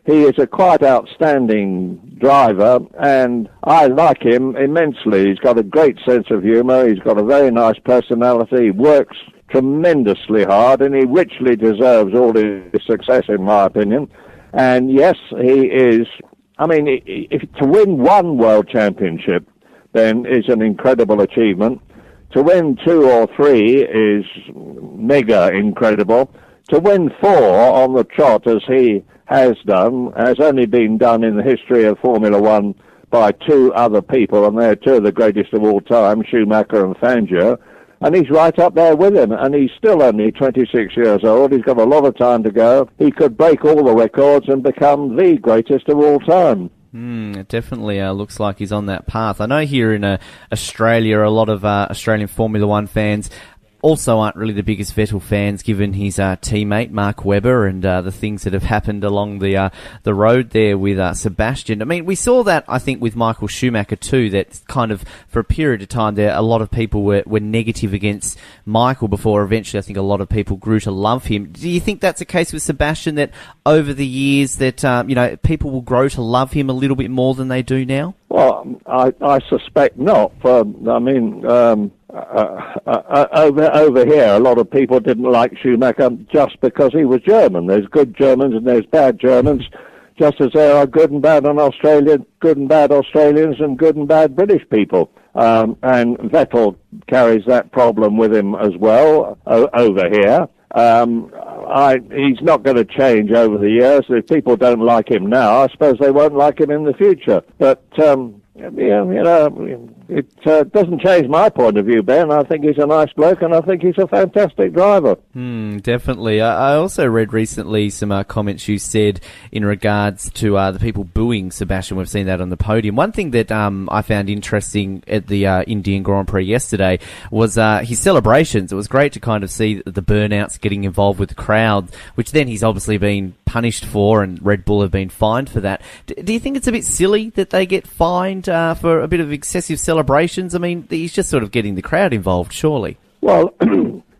[SPEAKER 12] He is a quite outstanding driver, and I like him immensely. He's got a great sense of humour, he's got a very nice personality, he works tremendously hard, and he richly deserves all his success, in my opinion. And yes, he is, I mean, if to win one world championship then is an incredible achievement. To win 2 or 3 is mega incredible. To win 4 on the trot, as he has done, has only been done in the history of Formula One by 2 other people, and they're 2 of the greatest of all time, Schumacher and Fangio. And he's right up there with him, and he's still only 26 years old. He's got a lot of time to go. He could break all the records and become the greatest of all time.
[SPEAKER 11] It definitely looks like he's on that path. I know here in Australia, a lot of Australian Formula One fans also aren't really the biggest Vettel fans, given his teammate Mark Webber and the things that have happened along the road there with Sebastian. I mean, we saw that, I think, with Michael Schumacher too, that kind of for a period of time there, a lot of people were negative against Michael before eventually I think a lot of people grew to love him. Do you think that's the case with Sebastian, that over the years that people will grow to love him a little bit more than they do now?
[SPEAKER 12] Well, I suspect not. Over here, a lot of people didn't like Schumacher just because he was German. There's good Germans and there's bad Germans, just as there are good and bad Australians and good and bad British people. And Vettel carries that problem with him as well over here. He's not going to change over the years. If people don't like him now, I suppose they won't like him in the future. But it doesn't change my point of view, Ben. I think he's a nice bloke, and I think he's a fantastic driver.
[SPEAKER 11] Definitely. I also read recently some comments you said in regards to the people booing Sebastian. We've seen that on the podium. One thing that I found interesting at the Indian Grand Prix yesterday was his celebrations. It was great to kind of see the burnouts getting involved with the crowd, which then he's obviously been punished for, and Red Bull have been fined for that. Do you think it's a bit silly that they get fined for a bit of excessive celebrations? I mean, he's just sort of getting the crowd involved, surely.
[SPEAKER 12] Well,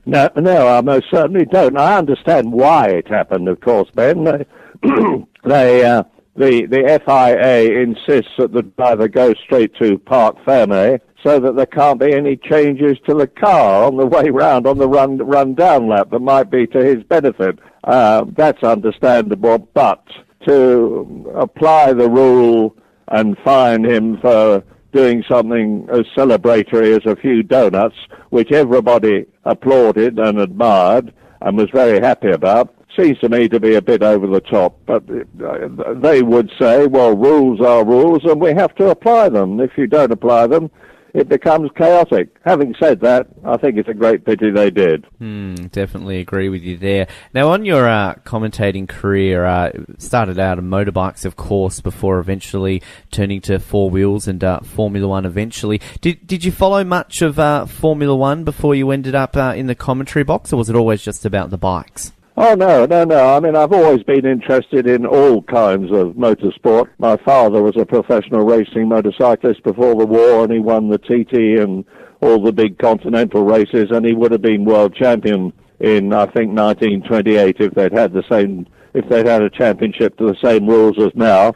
[SPEAKER 12] no, I most certainly don't. I understand why it happened, of course, Ben. The FIA insists that the driver goes straight to Parc Fermé so that there can't be any changes to the car on the way round on the run-down lap that might be to his benefit. That's understandable, but to apply the rule and fine him for doing something as celebratory as a few donuts, which everybody applauded and admired and was very happy about, seems to me to be a bit over the top. But they would say, well, rules are rules and we have to apply them. If you don't apply them, it becomes chaotic. Having said that, I think it's a great pity they did.
[SPEAKER 11] Definitely agree with you there. Now, on your commentating career, started out on motorbikes, of course, before eventually turning to 4 wheels and Formula One eventually. Did you follow much of Formula One before you ended up in the commentary box, or was it always just about the bikes?
[SPEAKER 12] Oh, no. I mean, I've always been interested in all kinds of motorsport. My father was a professional racing motorcyclist before the war, and he won the TT and all the big continental races, and he would have been world champion in, I think, 1928 if they'd had a championship to the same rules as now.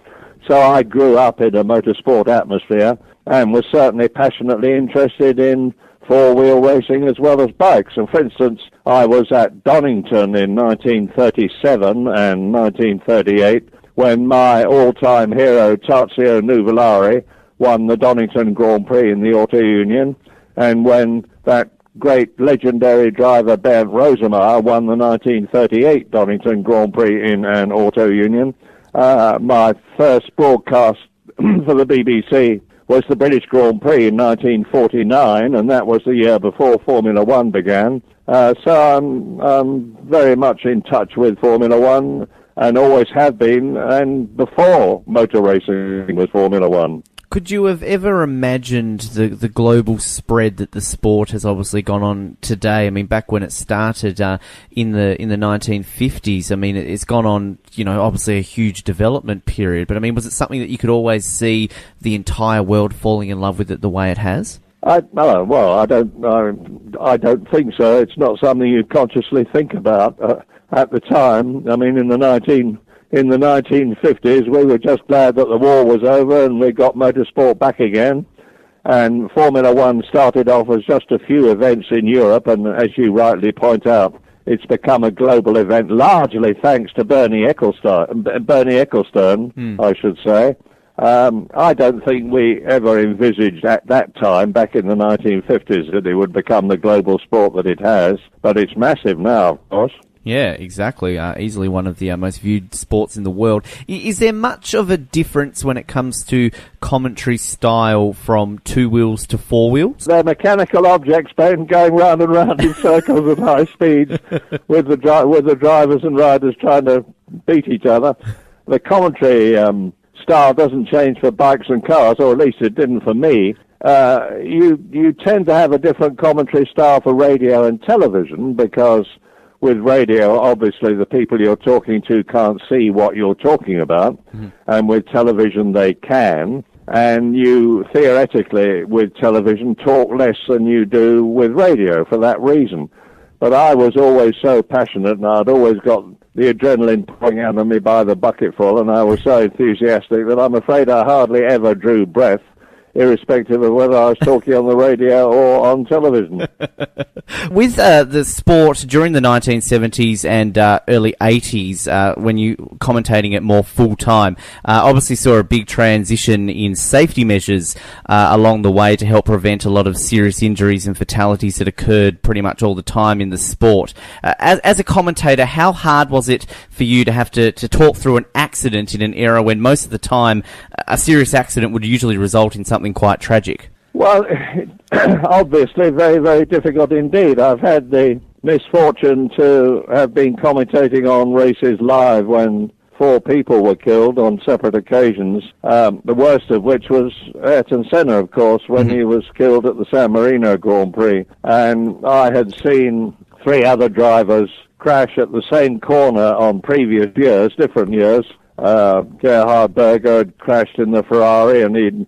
[SPEAKER 12] So I grew up in a motorsport atmosphere and was certainly passionately interested in 4-wheel racing as well as bikes. And for instance, I was at Donington in 1937 and 1938 when my all-time hero Tazio Nuvolari won the Donington Grand Prix in the Auto Union, and when that great legendary driver Bernd Rosemeyer won the 1938 Donington Grand Prix in an Auto Union. My first broadcast for the BBC was the British Grand Prix in 1949, and that was the year before Formula One began. So I'm very much in touch with Formula One, and always have been, and before motor racing was Formula One.
[SPEAKER 11] Could you have ever imagined the global spread that the sport has obviously gone on today? I mean, back when it started in the 1950s, I mean, it's gone on, obviously a huge development period. But I mean, was it something that you could always see the entire world falling in love with it the way it has?
[SPEAKER 12] I don't think so. It's not something you consciously think about at the time. I mean, in the 1950s, we were just glad that the war was over and we got motorsport back again. And Formula One started off as just a few events in Europe, and as you rightly point out, it's become a global event, largely thanks to Bernie Ecclestone, I should say. I don't think we ever envisaged at that time, back in the 1950s, that it would become the global sport that it has. But it's massive now, of course.
[SPEAKER 11] Yeah, exactly. Easily one of the most viewed sports in the world. Is there much of a difference when it comes to commentary style from two wheels to four wheels?
[SPEAKER 12] They're mechanical objects, Ben, going round and round in circles at high speeds with the drivers and riders trying to beat each other. The commentary style doesn't change for bikes and cars, or at least it didn't for me. You tend to have a different commentary style for radio and television, because with radio, obviously, the people you're talking to can't see what you're talking about, and with television, they can. And you, theoretically, with television, talk less than you do with radio for that reason. But I was always so passionate, and I'd always got the adrenaline pouring out of me by the bucketful, and I was so enthusiastic that I'm afraid I hardly ever drew breath, irrespective of whether I was talking on the radio or on television.
[SPEAKER 11] With the sport during the 1970s and early 80s, when you commentating it more full-time, obviously saw a big transition in safety measures along the way to help prevent a lot of serious injuries and fatalities that occurred pretty much all the time in the sport. As a commentator, how hard was it for you to have to talk through an accident in an era when most of the time a serious accident would usually result in something quite tragic?
[SPEAKER 12] Well, obviously very, very difficult indeed. I've had the misfortune to have been commentating on races live when 4 people were killed on separate occasions, the worst of which was Ayrton Senna, of course, when he was killed at the San Marino Grand Prix. And I had seen 3 other drivers crash at the same corner on previous years, different years. Gerhard Berger had crashed in the Ferrari, and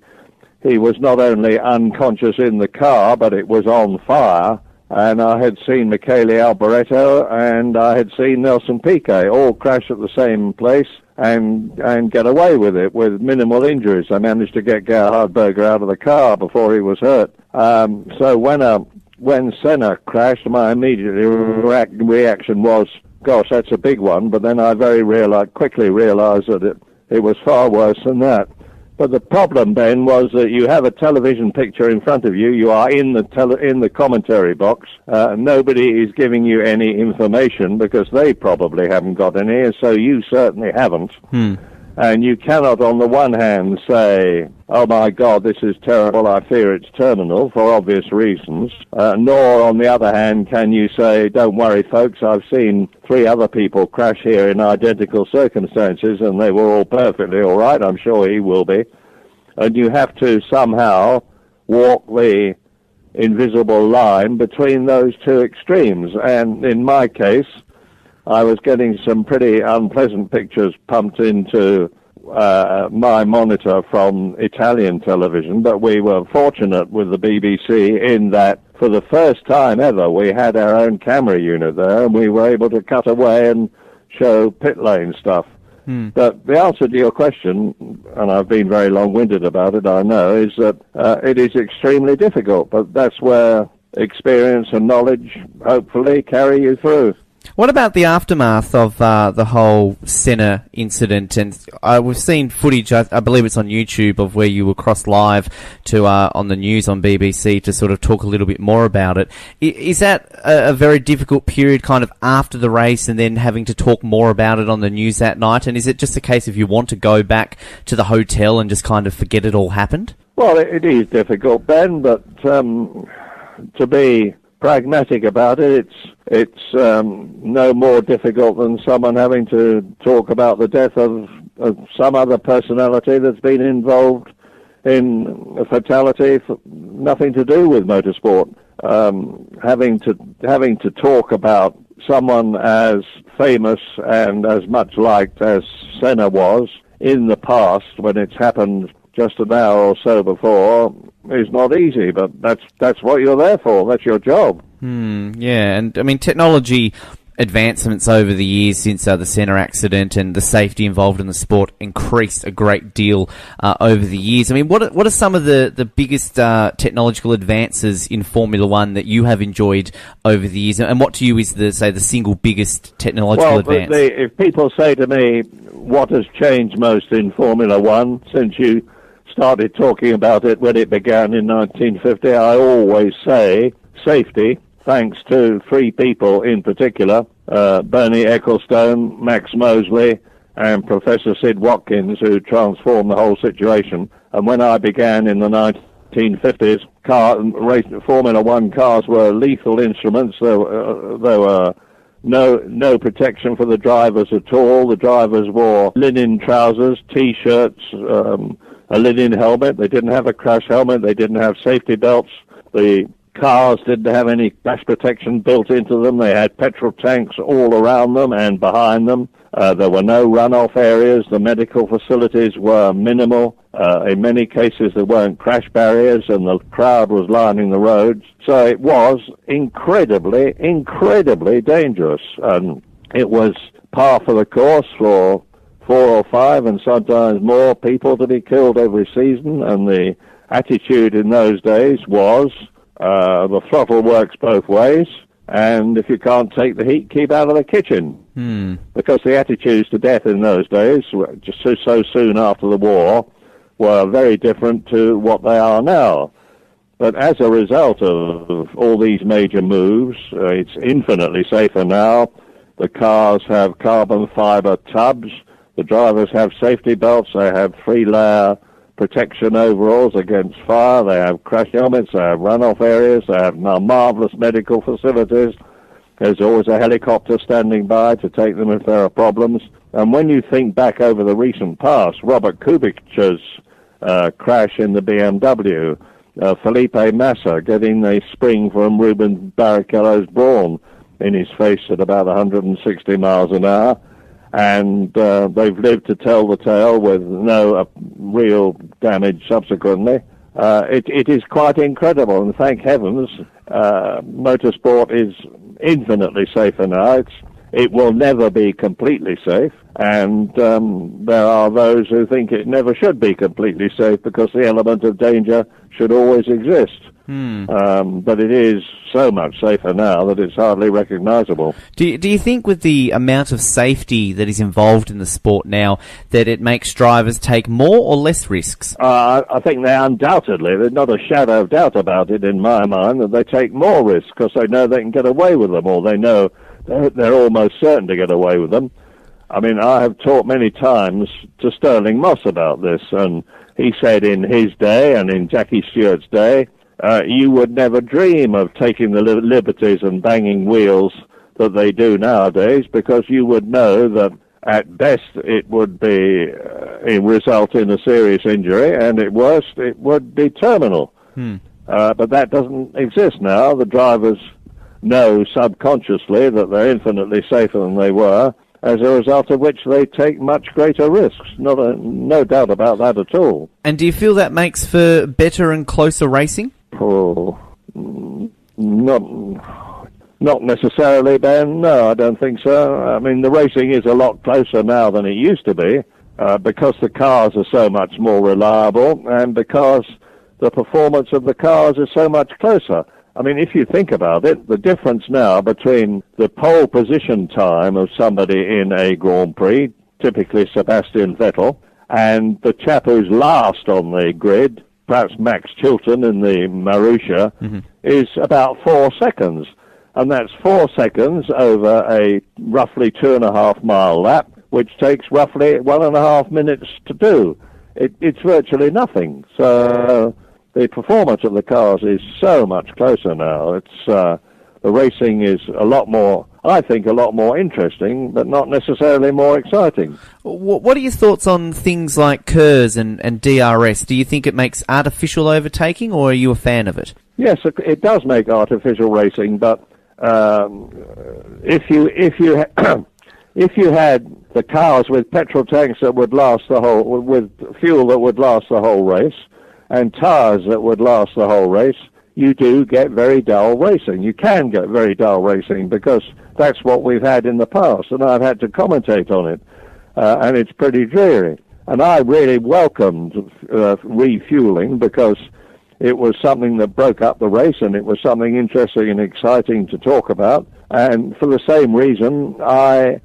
[SPEAKER 12] he was not only unconscious in the car, but it was on fire. And I had seen Michele Alboreto and I had seen Nelson Piquet all crash at the same place and get away with it with minimal injuries. I managed to get Gerhard Berger out of the car before he was hurt. So when Senna crashed, my immediate reaction was, gosh, that's a big one. But then I quickly realized that it was far worse than that. But the problem, Ben, was that you have a television picture in front of you. You are in the commentary box. Nobody is giving you any information because they probably haven't got any, so you certainly haven't. And you cannot, on the one hand, say, oh my God, this is terrible, I fear it's terminal, for obvious reasons. Nor, on the other hand, can you say, don't worry, folks, I've seen 3 other people crash here in identical circumstances, and they were all perfectly all right. I'm sure he will be. And you have to somehow walk the invisible line between those 2 extremes. And in my case, I was getting some pretty unpleasant pictures pumped into my monitor from Italian television, but we were fortunate with the BBC in that for the first time ever we had our own camera unit there, and we were able to cut away and show pit lane stuff. But the answer to your question, and I've been very long-winded about it, I know, is that it is extremely difficult, but that's where experience and knowledge hopefully carry you through.
[SPEAKER 11] What about the aftermath of the whole Senna incident? And we've seen footage, I believe it's on YouTube, of where you were crossed live to on the news on BBC to sort of talk a little bit more about it. Is that a very difficult period kind of after the race and then having to talk more about it on the news that night? And is it just a case of you want to go back to the hotel and just kind of forget it all happened?
[SPEAKER 12] Well, it is difficult, Ben, but to be pragmatic about it, it's no more difficult than someone having to talk about the death of some other personality that's been involved in a fatality for nothing to do with motorsport. Having to talk about someone as famous and as much liked as Senna was in the past, when it's happened just an hour or so before, is not easy, but that's what you're there for. That's your job.
[SPEAKER 11] Yeah, and I mean, technology advancements over the years since the Senna accident and the safety involved in the sport increased a great deal over the years. I mean, what are some of the biggest technological advances in Formula One that you have enjoyed over the years, and what to you is the single biggest technological advance?
[SPEAKER 12] If people say to me, what has changed most in Formula One since you started talking about it when it began in 1950, I always say safety, thanks to three people in particular, Bernie Ecclestone, Max Mosley, and Professor Sid Watkins, who transformed the whole situation. And when I began in the 1950s, Formula One cars were lethal instruments. There were no protection for the drivers at all. The drivers wore linen trousers, T-shirts, a linen helmet. They didn't have a crash helmet. They didn't have safety belts. The cars didn't have any crash protection built into them. They had petrol tanks all around them and behind them. There were no runoff areas. The medical facilities were minimal. In many cases, there weren't crash barriers, and the crowd was lining the roads. So it was incredibly dangerous. And it was par for the course for 4 or 5 and sometimes more people to be killed every season. And the attitude in those days was, the throttle works both ways, and if you can't take the heat, keep out of the kitchen. Because the attitudes to death in those days, just so soon after the war, were very different to what they are now. But as a result of all these major moves, it's infinitely safer now. The cars have carbon fiber tubs. The drivers have safety belts. They have 3-layer protection overalls against fire. They have crash helmets. They have runoff areas. They have marvelous medical facilities. There's always a helicopter standing by to take them if there are problems. And when you think back over the recent past, Robert Kubic's crash in the BMW, Felipe Massa getting the spring from Ruben Barrichello's Brawn in his face at about 160 miles an hour, and they've lived to tell the tale with no real damage subsequently. It is quite incredible, and thank heavens, motorsport is infinitely safer now. It will never be completely safe, and there are those who think it never should be completely safe because the element of danger should always exist. But it is so much safer now that it's hardly recognizable.
[SPEAKER 11] Do you think with the amount of safety that is involved in the sport now that it makes drivers take more or less risks?
[SPEAKER 12] I think they undoubtedly, there's not a shadow of doubt about it in my mind, that they take more risks because they know they can get away with them, or they know they're almost certain to get away with them. I mean, I have talked many times to Sterling Moss about this, and he said in his day and in Jackie Stewart's day, you would never dream of taking the liberties and banging wheels that they do nowadays, because you would know that at best it would be result in a serious injury, and at worst it would be terminal. But that doesn't exist now. The drivers know subconsciously that they're infinitely safer than they were, as a result of which they take much greater risks. No doubt about that at all.
[SPEAKER 11] And do you feel that makes for better and closer racing?
[SPEAKER 12] Oh, not necessarily, Ben. No, I don't think so. I mean, the racing is a lot closer now than it used to be, because the cars are so much more reliable and because the performance of the cars is so much closer. I mean, if you think about it, the difference now between the pole position time of somebody in a Grand Prix, typically Sebastian Vettel, and the chap who's last on the grid, perhaps Max Chilton in the Marussia, is about 4 seconds. And that's 4 seconds over a roughly 2.5-mile lap, which takes roughly 1.5 minutes to do. It's virtually nothing. So the performance of the cars is so much closer now. The racing is a lot more, I think, a lot more interesting, but not necessarily more exciting.
[SPEAKER 11] What are your thoughts on things like KERS and DRS? Do you think it makes artificial overtaking, or are you a fan of it?
[SPEAKER 12] Yes, it does make artificial racing, but if you had the cars with petrol tanks that would last with fuel that would last the whole race, and tyres that would last the whole race, you do get very dull racing. You can get very dull racing because that's what we've had in the past, and I've had to commentate on it, and it's pretty dreary. And I really welcomed refueling because it was something that broke up the race, and it was something interesting and exciting to talk about. And for the same reason, I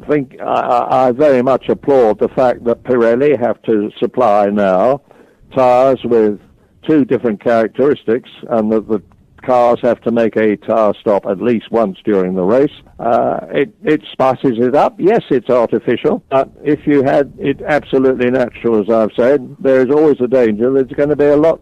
[SPEAKER 12] think I very much applaud the fact that Pirelli have to supply now tyres with 2 different characteristics, and that the cars have to make a tyre stop at least once during the race. It spices it up. Yes, it's artificial, but if you had it absolutely natural, as I've said, there is always a danger that it's going to be a lot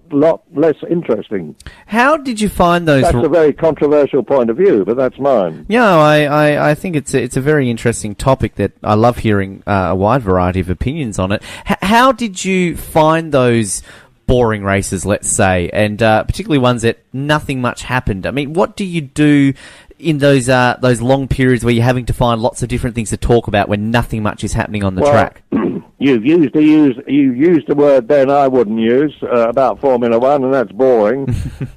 [SPEAKER 12] less interesting.
[SPEAKER 11] How did you find those?
[SPEAKER 12] That's a very controversial point of view, but that's mine.
[SPEAKER 11] Yeah, I think it's a very interesting topic that I love hearing a wide variety of opinions on it. How did you find those boring races, let's say, and particularly ones that nothing much happened? I mean, what do you do in those long periods where you're having to find lots of different things to talk about when nothing much is happening on the track?
[SPEAKER 12] You've used the word then I wouldn't use about Formula One, and that's boring.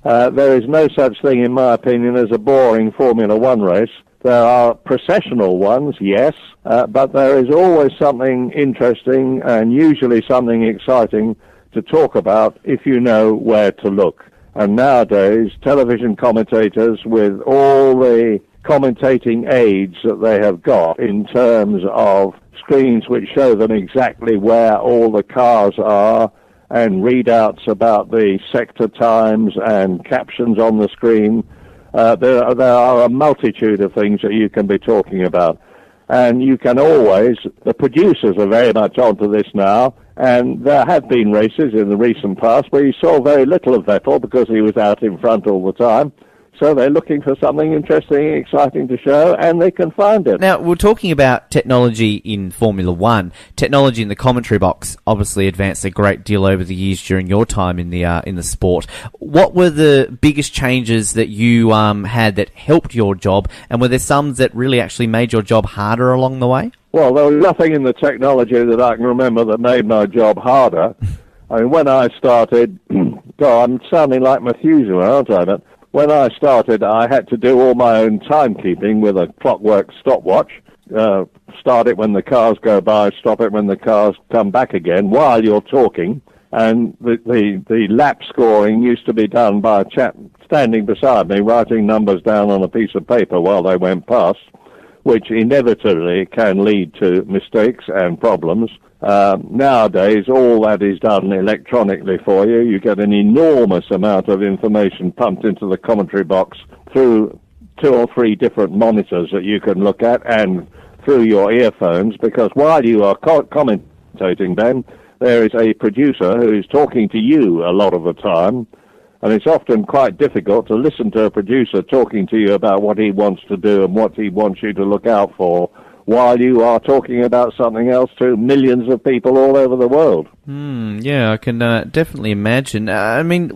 [SPEAKER 12] There is no such thing, in my opinion, as a boring Formula One race. There are processional ones, yes, but there is always something interesting and usually something exciting to talk about if you know where to look. And nowadays, television commentators, with all the commentating aids that they have got in terms of screens which show them exactly where all the cars are, and readouts about the sector times and captions on the screen, there are a multitude of things that you can be talking about. And you can always, the producers are very much onto this now, and there have been races in the recent past where you saw very little of Vettel because he was out in front all the time. So they're looking for something interesting and exciting to show, and they can find it.
[SPEAKER 11] Now, we're talking about technology in Formula One. Technology in the commentary box obviously advanced a great deal over the years during your time in the sport. What were the biggest changes that you had that helped your job, and were there some that really actually made your job harder along the way?
[SPEAKER 12] Well, there was nothing in the technology that I can remember that made my job harder. I mean, when I started, God, I'm sounding like Methuselah, aren't I? But when I started, I had to do all my own timekeeping with a clockwork stopwatch. Start it when the cars go by, stop it when the cars come back again while you're talking. And the lap scoring used to be done by a chap standing beside me, writing numbers down on a piece of paper while they went past, which inevitably can lead to mistakes and problems. Nowadays, all that is done electronically for you. You get an enormous amount of information pumped into the commentary box through 2 or 3 different monitors that you can look at, and through your earphones, because while you are commentating, Ben, there is a producer who is talking to you a lot of the time, and it's often quite difficult to listen to a producer talking to you about what he wants to do and what he wants you to look out for, while you are talking about something else to millions of people all over the world.
[SPEAKER 11] Yeah, I can definitely imagine. I mean,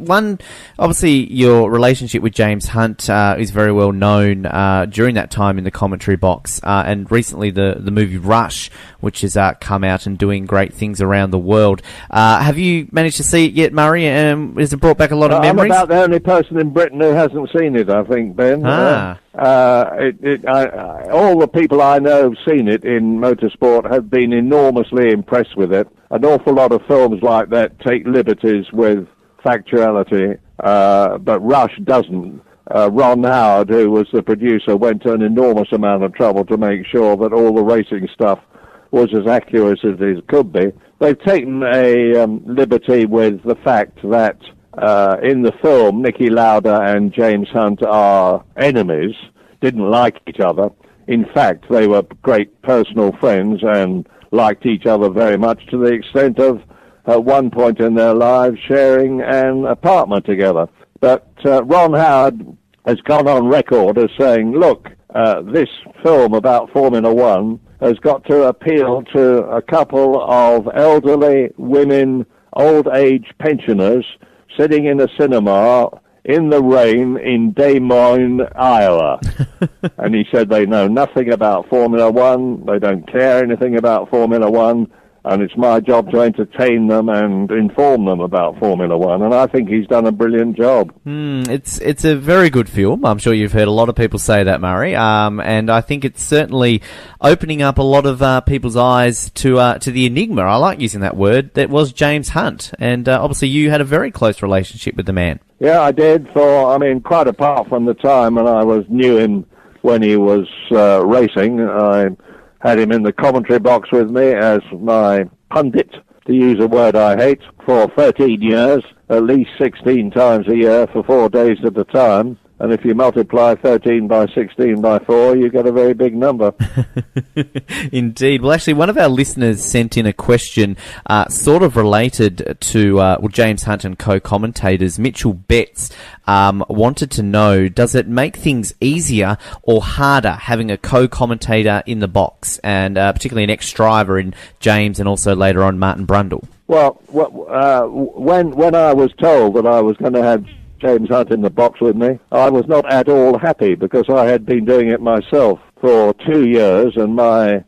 [SPEAKER 11] obviously your relationship with James Hunt is very well known during that time in the commentary box, and recently the movie Rush, which has come out and doing great things around the world. Have you managed to see it yet, Murray? Has it brought back a lot of memories?
[SPEAKER 12] I'm about the only person in Britain who hasn't seen it, I think, Ben. All the people I know who've seen it in motorsport have been enormously impressed with it. An awful lot of films like that take liberties with factuality, but Rush doesn't. Ron Howard, who was the producer, went to an enormous amount of trouble to make sure that all the racing stuff was as accurate as it could be. They've taken a liberty with the fact that in the film, Niki Lauda and James Hunt are enemies, didn't like each other. In fact, they were great personal friends and liked each other very much, to the extent of, at one point in their lives, sharing an apartment together. But Ron Howard has gone on record as saying, look, this film about Formula One has got to appeal to a couple of elderly women, old-age pensioners sitting in a cinema in the rain in Des Moines, Iowa. And he said they know nothing about Formula One, they don't care anything about Formula One, and it's my job to entertain them and inform them about Formula One, and I think he's done a brilliant job.
[SPEAKER 11] It's a very good film. I'm sure you've heard a lot of people say that, Murray, and I think it's certainly opening up a lot of people's eyes to the enigma, I like using that word, that was James Hunt, and obviously you had a very close relationship with the man.
[SPEAKER 12] Yeah, I did, quite apart from the time when I knew him when he was racing. I had him in the commentary box with me as my pundit, to use a word I hate, for 13 years, at least 16 times a year for 4 days at a time. And if you multiply 13 by 16 by 4, you get a very big number.
[SPEAKER 11] Indeed. Well, actually, one of our listeners sent in a question sort of related to James Hunt and co-commentators. Mitchell Betts wanted to know, does it make things easier or harder having a co-commentator in the box, and particularly an ex-driver in James and also later on Martin Brundle?
[SPEAKER 12] Well, when I was told that I was going to have James Hunt in the box with me, I was not at all happy, because I had been doing it myself for 2 years, and my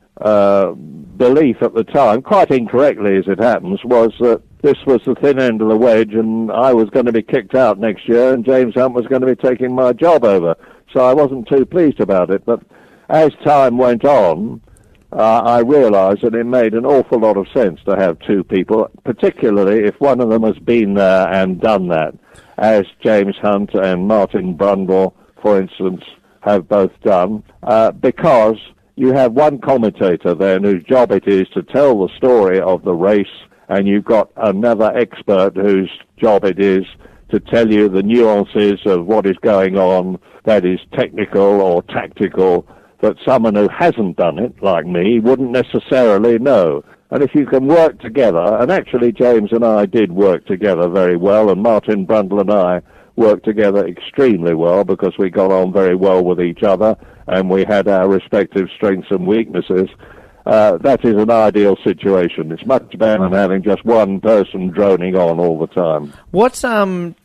[SPEAKER 12] belief at the time, quite incorrectly as it happens, was that this was the thin end of the wedge and I was going to be kicked out next year and James Hunt was going to be taking my job over. So I wasn't too pleased about it. But as time went on, I realised that it made an awful lot of sense to have two people, particularly if one of them has been there and done that, as James Hunt and Martin Brundle, for instance, have both done, because you have one commentator then whose job it is to tell the story of the race, and you've got another expert whose job it is to tell you the nuances of what is going on that is technical or tactical, that someone who hasn't done it, like me, wouldn't necessarily know. And if you can work together, and actually James and I did work together very well, and Martin Brundle and I worked together extremely well because we got on very well with each other and we had our respective strengths and weaknesses, that is an ideal situation. It's much better than having just one person droning on all the time.
[SPEAKER 11] What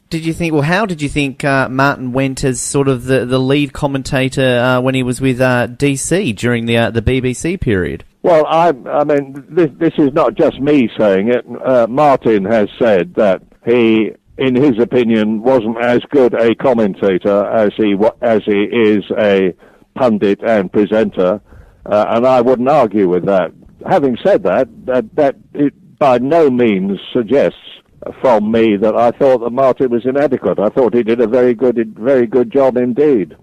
[SPEAKER 11] did you think, well, how did you think Martin went as sort of the lead commentator when he was with DC during the BBC period?
[SPEAKER 12] Well, I mean, this is not just me saying it. Martin has said that he, in his opinion, wasn't as good a commentator as he is a pundit and presenter, and I wouldn't argue with that. Having said that it by no means suggests from me that I thought that Martin was inadequate. I thought he did a very good job indeed.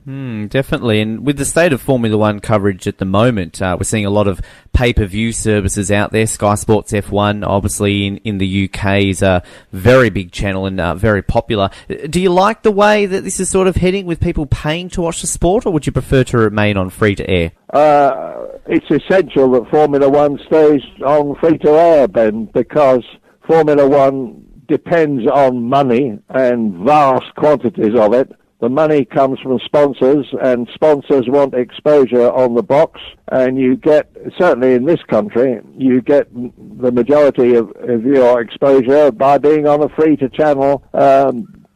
[SPEAKER 11] Definitely. And with the state of Formula One coverage at the moment, we're seeing a lot of pay-per-view services out there. Sky Sports F1, obviously in the UK, is a very big channel and very popular. Do you like the way that this is sort of heading, with people paying to watch the sport, or would you prefer to remain on free-to-air?
[SPEAKER 12] It's essential that Formula One stays on free-to-air, Ben, because Formula One depends on money and vast quantities of it. The money comes from sponsors, and sponsors want exposure on the box, and you get, certainly in this country, you get the majority of your exposure by being on a free-to-channel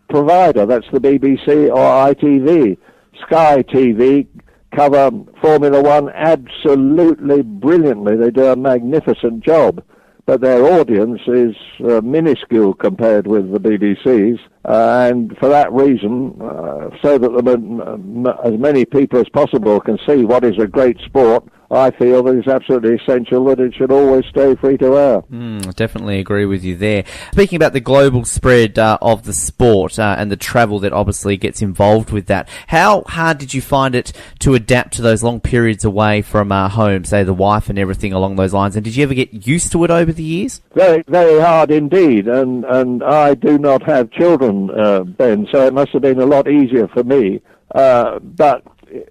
[SPEAKER 12] provider. That's the BBC or ITV. Sky TV cover Formula One absolutely brilliantly. They do a magnificent job. But their audience is minuscule compared with the BBC's, and for that reason, so that as many people as possible can see what is a great sport I feel that it's absolutely essential that it should always stay free to air.
[SPEAKER 11] Definitely agree with you there. Speaking about the global spread of the sport and the travel that obviously gets involved with that, how hard did you find it to adapt to those long periods away from home, say the wife and everything along those lines? And did you ever get used to it over the years?
[SPEAKER 12] Very, very hard indeed. And I do not have children, Ben, so it must have been a lot easier for me. But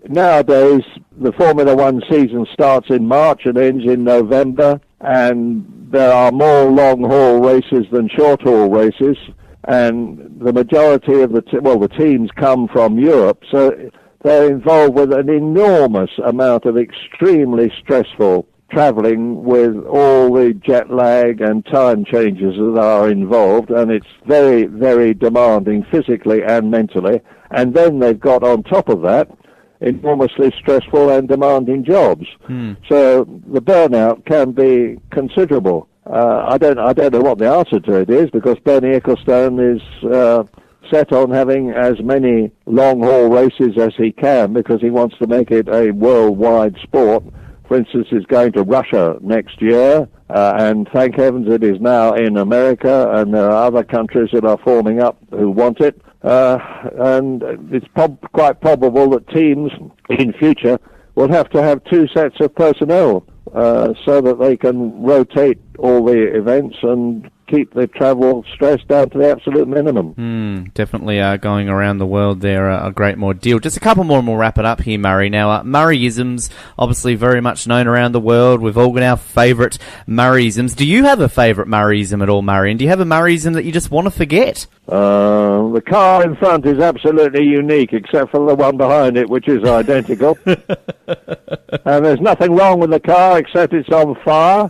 [SPEAKER 12] nowadays, the Formula One season starts in March and ends in November, and there are more long-haul races than short-haul races, and the majority of the teams come from Europe, so they're involved with an enormous amount of extremely stressful travelling with all the jet lag and time changes that are involved, and it's very, very demanding physically and mentally. And then they've got on top of that enormously stressful and demanding jobs. So the burnout can be considerable. I don't know what the answer to it is, because Bernie Ecclestone is set on having as many long-haul races as he can, because he wants to make it a worldwide sport. For instance, he's going to Russia next year, and thank heavens it is now in America, and there are other countries that are forming up who want it. And it's quite probable that teams in future will have to have two sets of personnel so that they can rotate all the events and keep the travel stress down to the absolute minimum.
[SPEAKER 11] Definitely going around the world there a great more deal. Just a couple more and we'll wrap it up here, Murray. Now, Murrayisms, obviously very much known around the world. We've all got our favourite Murrayisms. Do you have a favourite Murrayism at all, Murray? And do you have a Murrayism that you just want to forget?
[SPEAKER 12] The car in front is absolutely unique, except for the one behind it, which is identical. And there's nothing wrong with the car except it's on fire.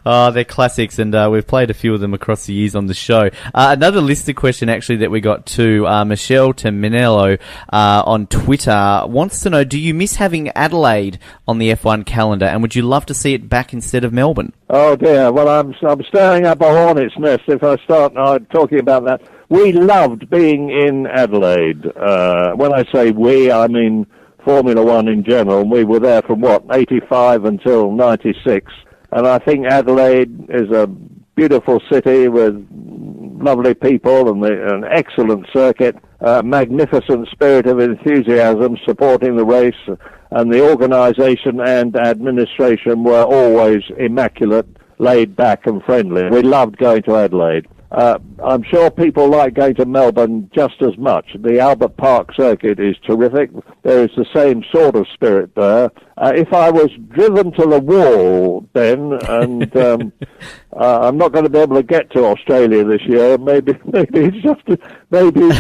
[SPEAKER 11] They're classics, and we've played a few of them across the years on the show. Another listed question, actually, that we got to Michelle Teminello on Twitter wants to know, do you miss having Adelaide on the F1 calendar, and would you love to see it back instead of Melbourne?
[SPEAKER 12] Oh dear, well I'm stirring up a hornet's nest if I start talking about that. We loved being in Adelaide. When I say we, I mean Formula One in general. We were there from 85 until 96. And I think Adelaide is a beautiful city with lovely people and an excellent circuit, magnificent spirit of enthusiasm supporting the race, and the organisation and administration were always immaculate, laid back and friendly. We loved going to Adelaide. I'm sure people like going to Melbourne just as much. The Albert Park circuit is terrific. There is the same sort of spirit there. If I was driven to the wall, Ben, and I'm not going to be able to get to Australia this year, maybe it's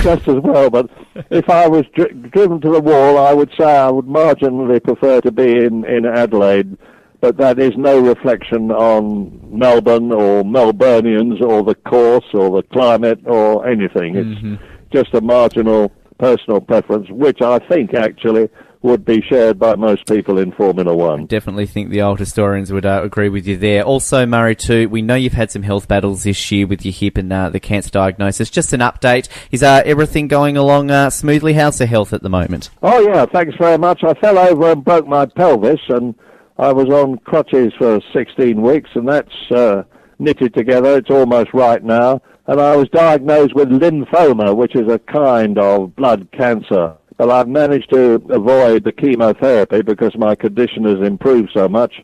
[SPEAKER 12] just as well. But if I was driven to the wall, I would say I would marginally prefer to be in Adelaide. But that is no reflection on Melbourne or Melburnians or the course or the climate or anything. It's just a marginal personal preference, which I think actually would be shared by most people in Formula One.
[SPEAKER 11] I definitely think the old historians would agree with you there. Also, Murray, too, we know you've had some health battles this year with your hip and the cancer diagnosis. Just an update. Is everything going along smoothly? How's the health at the moment?
[SPEAKER 12] Oh, yeah, thanks very much. I fell over and broke my pelvis, and I was on crutches for 16 weeks, and that's knitted together. It's almost right now. And I was diagnosed with lymphoma, which is a kind of blood cancer. But I've managed to avoid the chemotherapy because my condition has improved so much.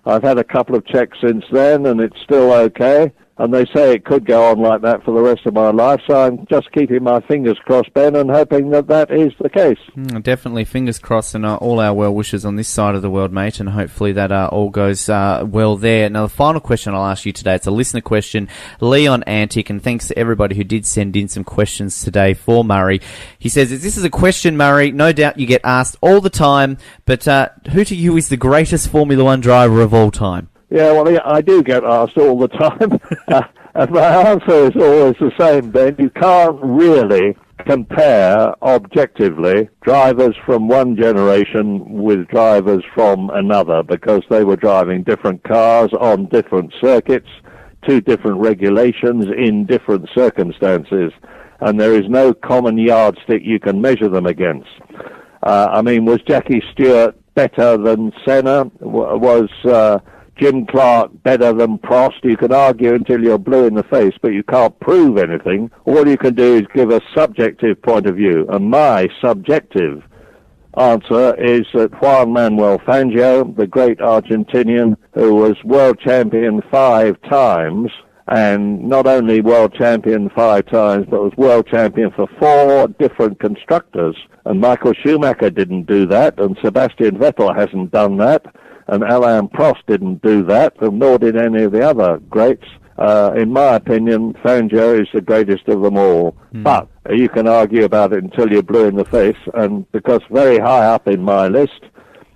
[SPEAKER 12] I've had a couple of checks since then, and it's still okay. And they say it could go on like that for the rest of my life, so I'm just keeping my fingers crossed, Ben, and hoping that that is the case.
[SPEAKER 11] Definitely, fingers crossed, and all our well wishes on this side of the world, mate, and hopefully that all goes well there. Now, the final question I'll ask you today, it's a listener question, Leon Antic, and thanks to everybody who did send in some questions today for Murray. He says, this is a question, Murray, no doubt you get asked all the time, but who to you is the greatest Formula One driver of all time?
[SPEAKER 12] Yeah, well, I do get asked all the time, and my answer is always the same, Ben. You can't really compare objectively drivers from one generation with drivers from another, because they were driving different cars on different circuits, to different regulations in different circumstances, and there is no common yardstick you can measure them against. Was Jackie Stewart better than Senna? Was Jim Clark better than Prost? You can argue until you're blue in the face, but you can't prove anything. All you can do is give a subjective point of view, and my subjective answer is that Juan Manuel Fangio, the great Argentinian who was world champion 5 times, and not only world champion 5 times, but was world champion for 4 different constructors. And Michael Schumacher didn't do that, and Sebastian Vettel hasn't done that, and Alain Prost didn't do that, and nor did any of the other greats. In my opinion, Fangio is the greatest of them all. But you can argue about it until you're blue in the face, and because very high up in my list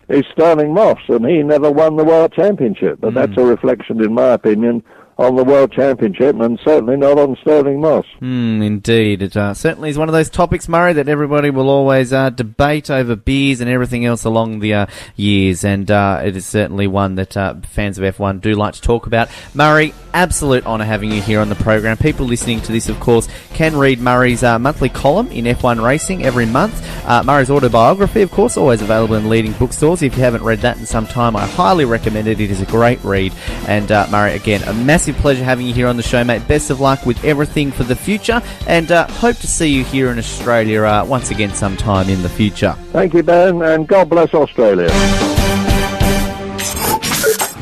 [SPEAKER 12] is Sterling Moss, and he never won the World Championship. But that's a reflection, in my opinion, on the World Championship, and certainly not on Sterling Moss.
[SPEAKER 11] Indeed. It certainly is one of those topics, Murray, that everybody will always debate over beers and everything else along the years, and it is certainly one that fans of F1 do like to talk about. Murray, absolute honour having you here on the program. People listening to this, of course, can read Murray's monthly column in F1 Racing every month. Murray's autobiography, of course, always available in leading bookstores. If you haven't read that in some time, I highly recommend it. It is a great read. And Murray, again, a massive pleasure having you here on the show, mate. Best of luck with everything for the future, and hope to see you here in Australia once again sometime in the future.
[SPEAKER 12] Thank you, Ben, and God bless Australia.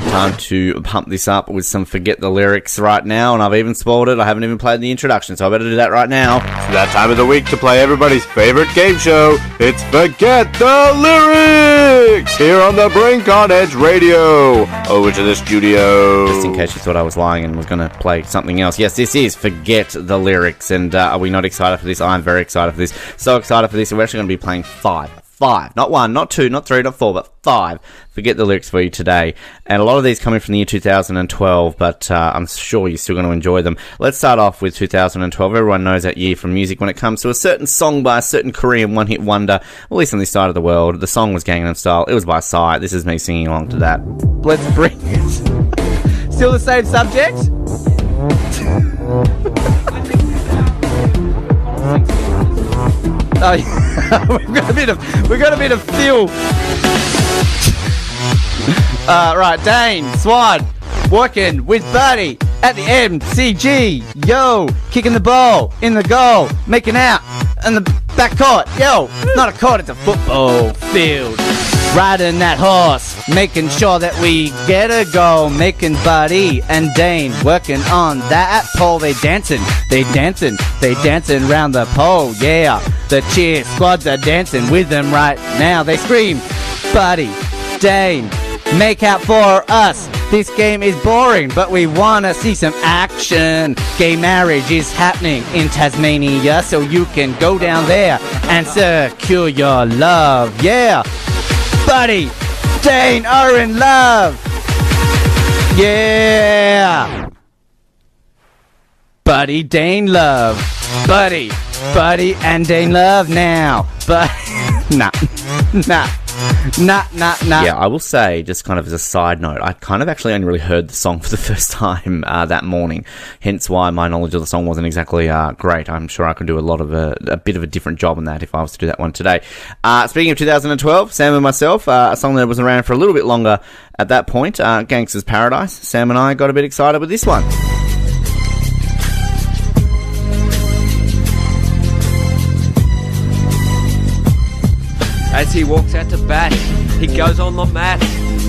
[SPEAKER 1] Time to pump this up with some Forget the Lyrics right now, and I've even spoiled it. I haven't even played the introduction, so I better do that right now.
[SPEAKER 13] It's that time of the week to play everybody's favorite game show. It's Forget the Lyrics here on the Brink on Edge Radio. Over to the studio.
[SPEAKER 1] Just in case you thought I was lying and was going to play something else. Yes, this is Forget the Lyrics, and are we not excited for this? I'm very excited for this. So excited for this. We're actually going to be playing 5, not 1, not 2, not 3, not 4, but 5 Forget the Lyrics for you today. And a lot of these coming from the year 2012, but I'm sure you're still going to enjoy them. Let's start off with 2012. Everyone knows that year from music when it comes to a certain song by a certain Korean one-hit wonder, at least on this side of the world. The song was Gangnam Style. It was by Psy. This is me singing along to that.
[SPEAKER 11] Let's bring it. Still the same subject? Oh, yeah. we've got a bit of feel. Right, Dane, Swan, working with Buddy at the MCG. Yo, kicking the ball in the goal, making out in the back court. Yo, not a court, it's a football field. Riding that horse, making sure that we get a goal. Making Buddy and Dane working on that pole. They dancing round the pole. Yeah, the cheer squads are dancing with them right now. They scream, Buddy, Dane, make out for us. This game is boring, but we wanna see some action. Gay marriage is happening in Tasmania, so you can go down there and secure your love. Yeah, Buddy, Dane are in love. Yeah, Buddy, Dane love. Buddy and Dane love now. But nah.
[SPEAKER 1] Yeah, I will say, just kind of as a side note, I kind of actually only really heard the song for the first time that morning, hence why my knowledge of the song wasn't exactly great. I'm sure I could do a bit of a different job on that if I was to do that one today. Speaking of 2012, Sam and myself, a song that was around for a little bit longer at that point, Gangsta's Paradise. Sam and I got a bit excited with this one.
[SPEAKER 8] As he walks out to bat, he goes on the mat,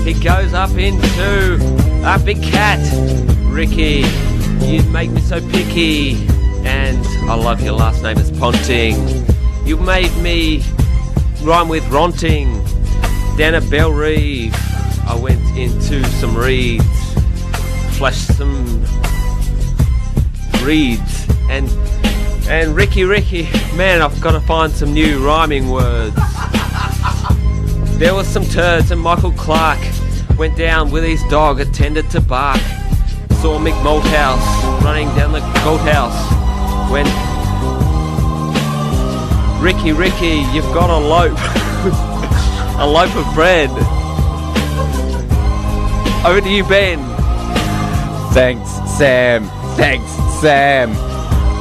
[SPEAKER 8] he goes up into a big cat. Ricky, you make me so picky, and I love your last name is Ponting. You made me rhyme with Ronting. Down at Bell Reeve, I went into some reeds, flashed some reeds, and Ricky, man, I've got to find some new rhyming words. There was some turds and Michael Clark went down with his dog, attended to bark. Saw Mick Malthouse running down the Gold House. When Ricky, you've got a loaf, a loaf of bread. Over to you, Ben.
[SPEAKER 11] Thanks, Sam.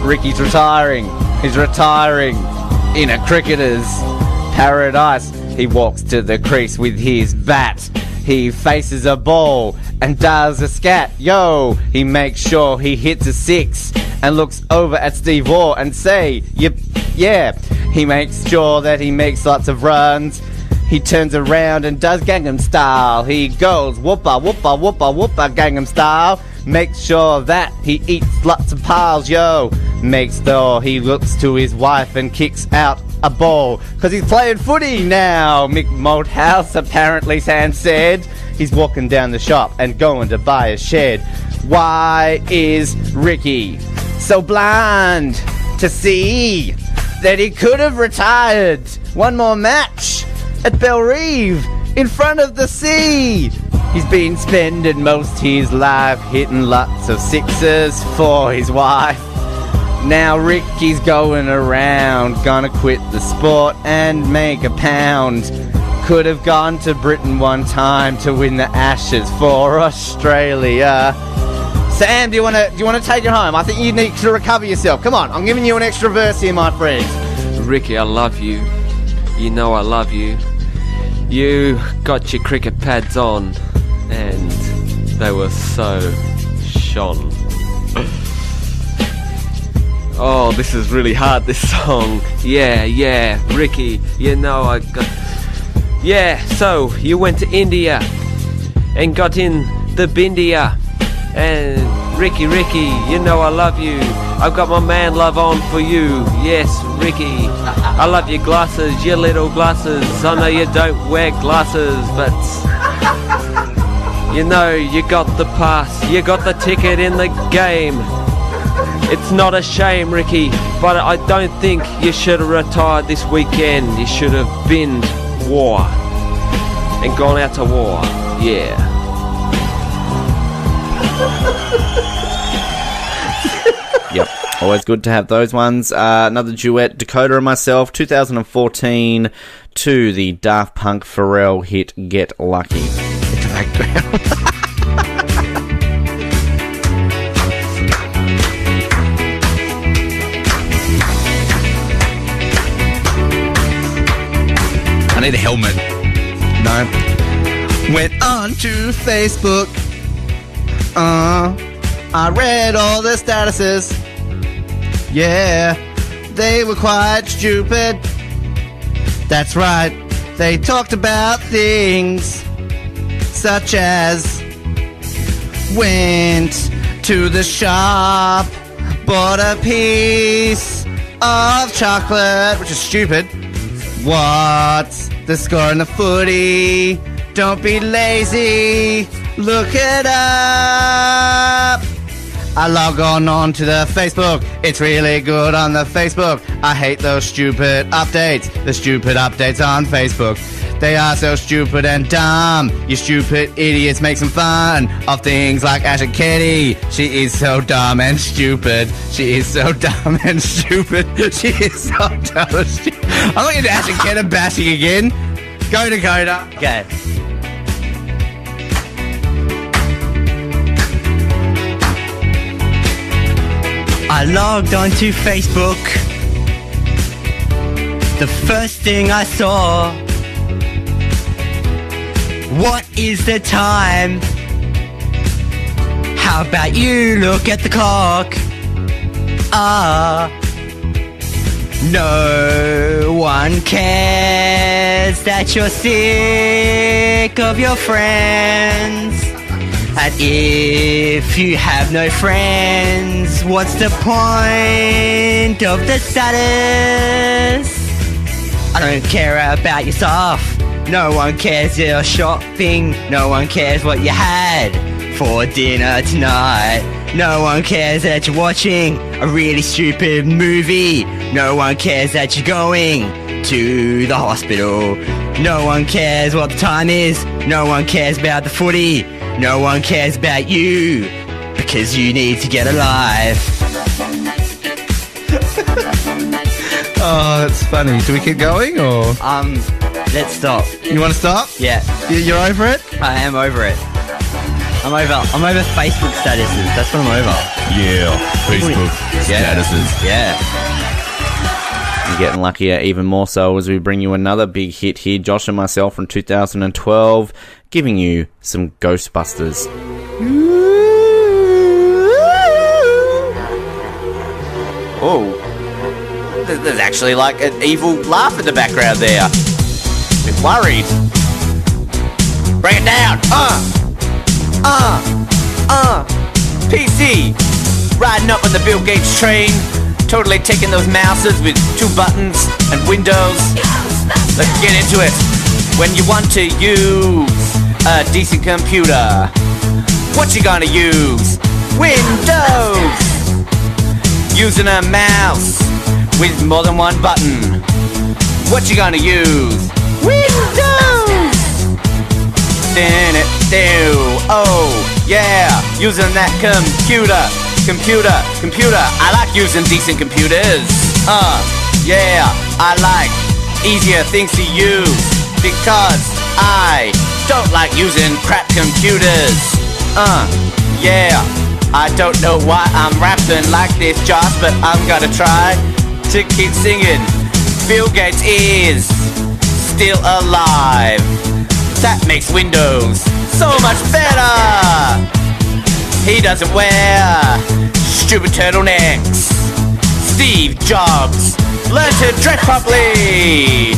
[SPEAKER 11] Ricky's retiring. He's retiring in a cricketer's paradise.
[SPEAKER 3] He walks to the crease with his bat. He faces a ball and does a scat. Yo, he makes sure he hits a 6 and looks over at Steve Orr and say, yep, yeah. He makes sure that he makes lots of runs. He turns around and does Gangnam Style. He goes whoopa, whoopa, whoopa, whoopa, Gangnam Style. Makes sure that he eats lots of piles, yo. Makes sure he looks to his wife and kicks out a ball, cause he's playing footy now. Mick Malthouse, apparently, Sam said. He's walking down the shop and going to buy a shed. Why is Ricky so blind to see that he could have retired one more match at Bellerive in front of the sea? He's been spending most his life hitting lots of sixes for his wife. Now Ricky's going around, gonna quit the sport and make a pound. Could have gone to Britain one time to win the Ashes for Australia. Sam, do you want to take it home? I think you need to recover yourself. Come on, I'm giving you an extra verse here, my friend.
[SPEAKER 8] Ricky, I love you. You know I love you. You got your cricket pads on, and they were so shone. Oh, this is really hard, this song. Yeah, Ricky, you know I got... Yeah, so you went to India and got in the Bindia. And Ricky, you know I love you. I've got my man love on for you. Yes, Ricky, I love your glasses, your little glasses. I know you don't wear glasses, but you know you got the pass, you got the ticket in the game. It's not a shame, Ricky, but I don't think you should have retired this weekend. You should have binned war and gone out to war. Yeah.
[SPEAKER 1] Yep, always good to have those ones. Another duet, Dakota and myself, 2014, to the Daft Punk Pharrell hit Get Lucky.
[SPEAKER 14] I need a helmet.
[SPEAKER 3] No. Went on to Facebook. I read all the statuses. Yeah, they were quite stupid. That's right. They talked about things such as went to the shop, bought a piece of chocolate, which is stupid. What's the score in the footy? Don't be lazy, look it up. I log on to the Facebook. It's really good on the Facebook. I hate those stupid updates. The stupid updates on Facebook. They are so stupid and dumb. You stupid idiots make some fun of things like Asha Ketty. She is so dumb and stupid. She is so dumb and stupid. She is so dumb and stupid. I'm not into Asha Ketty bashing again. Go, Dakota. Okay.
[SPEAKER 14] I logged onto Facebook. The first thing I saw, what is the time? How about you look at the clock? No one cares that you're sick of your friends. And if you have no friends, what's the point of the status? I don't care about your stuff. No one cares you're shopping. No one cares what you had for dinner tonight. No one cares that you're watching a really stupid movie. No one cares that you're going to the hospital. No one cares what the time is. No one cares about the footy. No one cares about you because you need to get alive.
[SPEAKER 3] Oh, that's funny. Do we keep going or?
[SPEAKER 14] Let's stop.
[SPEAKER 3] You want to stop?
[SPEAKER 14] Yeah.
[SPEAKER 3] You're over it?
[SPEAKER 14] I am over it. I'm over Facebook statuses. That's what I'm over. Yeah,
[SPEAKER 3] Facebook
[SPEAKER 14] statuses. Yeah.
[SPEAKER 1] You're getting luckier even more so as we bring you another big hit here, Josh and myself, from 2012, giving you some Ghostbusters.
[SPEAKER 11] Oh, there's actually like an evil laugh in the background there. A bit worried. Bring it down. PC. Riding up on the Bill Gates train. Totally taking those mouses with 2 buttons and windows. Let's get into it. When you want to use a decent computer, what you gonna use? Windows. Using a mouse with more than 1 button, what you gonna use? Windows! Oh, yeah, using that computer. I like using decent computers. Yeah, I like easier things to use because I don't like using crap computers. Yeah. I don't know why I'm rapping like this, Josh, but I'm gonna try to keep singing. Bill Gates is still alive. That makes Windows so much better. He doesn't wear stupid turtlenecks. Steve Jobs learn to dress properly.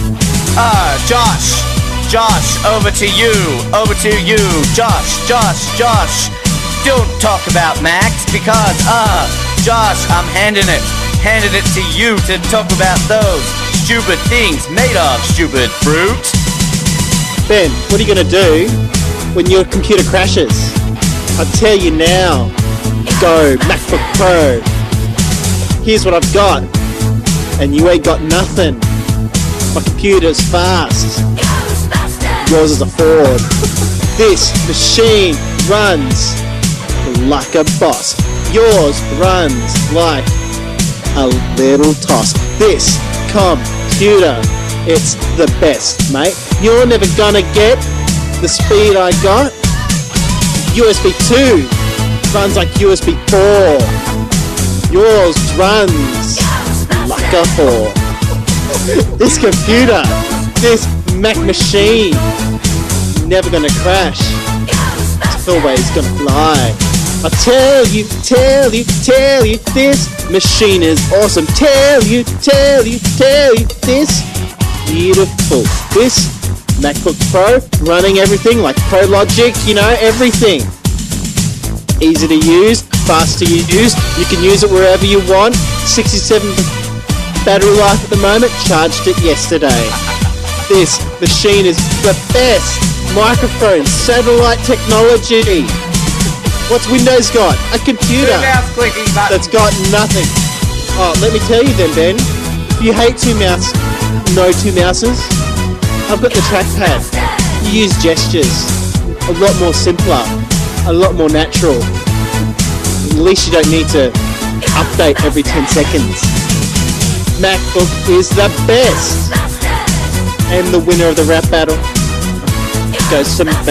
[SPEAKER 11] Josh, over to you, Josh. Don't talk about Max because, Josh, I'm handing it to you to talk about those stupid things made of stupid fruit.
[SPEAKER 15] Ben, what are you going to do when your computer crashes? I tell you now, go MacBook Pro. Here's what I've got, and you ain't got nothing. My computer's fast. Yours is a Ford. This machine runs like a boss. Yours runs like a little toss. This computer, it's the best, mate. You're never gonna get the speed I got. USB 2 runs like USB 4. Yours runs like a 4. This computer, this Mac machine, never gonna crash. It's always gonna fly. I tell you, this machine is awesome. Tell you, this beautiful. This MacBook Pro running everything like Pro Logic, everything. Easy to use, fast to use. You can use it wherever you want. 67 battery life at the moment. Charged it yesterday. This machine is the best. Microphone, satellite technology. What's Windows got? A computer that's got nothing. Oh, let me tell you then, Ben. If you hate two mouses, I've got the trackpad. You use gestures. A lot more simpler. A lot more natural. At least you don't need to update every 10 seconds. MacBook is the best. And the winner of the rap battle goes to Mac.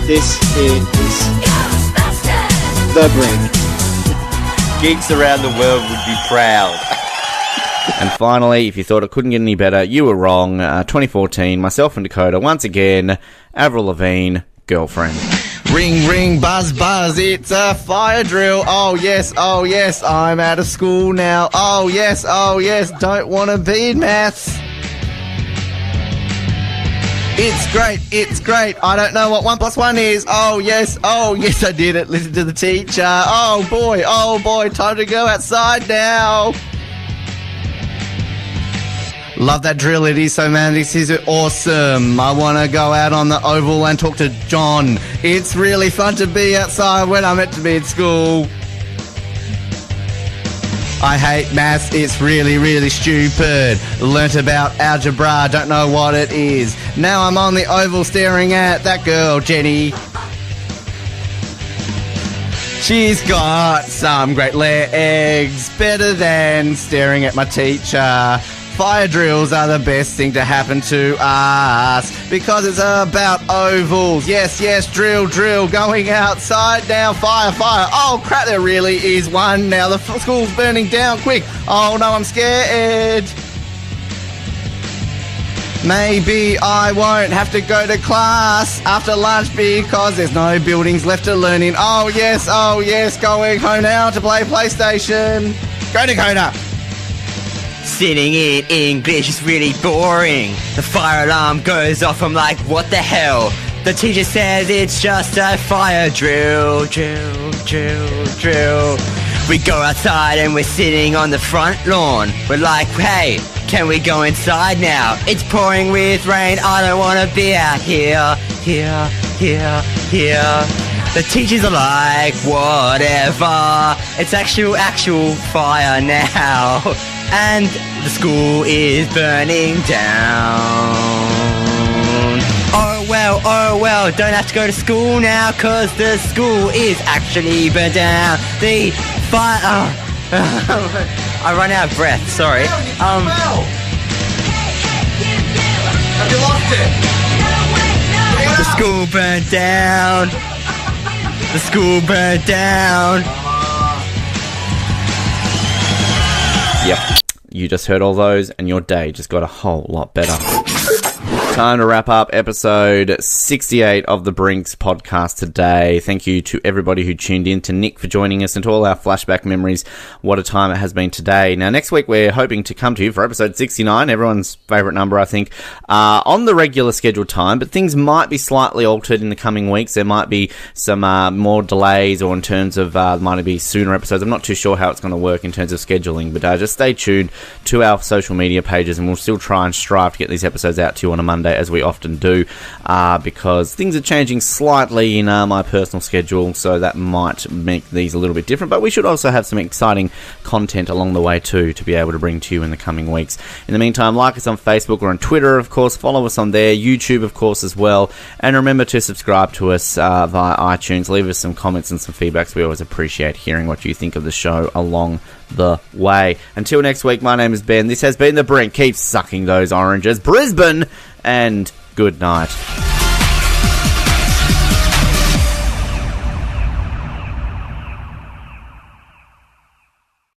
[SPEAKER 15] This is the Brink.
[SPEAKER 11] Geeks around the world would be proud.
[SPEAKER 1] And finally, if you thought it couldn't get any better, you were wrong. 2014, myself and Dakota, once again, Avril Lavigne, Girlfriend.
[SPEAKER 3] Ring, ring, buzz, buzz, it's a fire drill. Oh yes, I'm out of school now. Oh yes, don't want to be in maths. It's great. I don't know what 1 + 1 is. Oh yes, I did it. Listen to the teacher. Oh boy, time to go outside now. Love that drill. It is so man. This is awesome. I want to go out on the oval and talk to John. It's really fun to be outside when I'm meant to be at school. I hate maths, it's really, really stupid. Learnt about algebra, don't know what it is. Now I'm on the oval staring at that girl, Jenny. She's got some great legs, better than staring at my teacher. Fire drills are the best thing to happen to us because it's about ovals. Yes, drill, going outside now. Fire. Oh, crap, there really is one now. The school's burning down. Quick. Oh, no, I'm scared. Maybe I won't have to go to class after lunch because there's no buildings left to learn in. Oh, yes, going home now to play PlayStation. Go, Dakota.
[SPEAKER 14] Sitting in English is really boring. The fire alarm goes off, I'm like, what the hell? The teacher says it's just a fire drill. We go outside and we're sitting on the front lawn. We're like, hey, can we go inside now? It's pouring with rain, I don't want to be out here. The teachers are like, whatever. It's actual fire now. And the school is burning down. Oh well, don't have to go to school now, cause the school is actually burned down. The fire... I run out of breath, sorry.
[SPEAKER 3] Have you lost it?
[SPEAKER 14] The school burned down. The school burned down.
[SPEAKER 1] Yep. You just heard all those, and your day just got a whole lot better. Time to wrap up episode 68 of the Brinks podcast today. Thank you to everybody who tuned in, to Nick for joining us, and to all our flashback memories. What a time it has been today. Now, next week we're hoping to come to you for episode 69, everyone's favourite number, I think, on the regular scheduled time, but things might be slightly altered in the coming weeks. There might be some more delays, or in terms of might be sooner episodes. I'm not too sure how it's going to work in terms of scheduling, but just stay tuned to our social media pages, and we'll still try and strive to get these episodes out to you on a Monday, as we often do, because things are changing slightly in my personal schedule, so that might make these a little bit different, but we should also have some exciting content along the way too to be able to bring to you in the coming weeks. In the meantime, like us on Facebook or on Twitter, of course, follow us on there, YouTube, of course, as well, and remember to subscribe to us via iTunes. Leave us some comments and some feedbacks. We always appreciate hearing what you think of the show along the way. Until next week, my name is Ben. This has been The Brink. Keep sucking those oranges, Brisbane, and good night.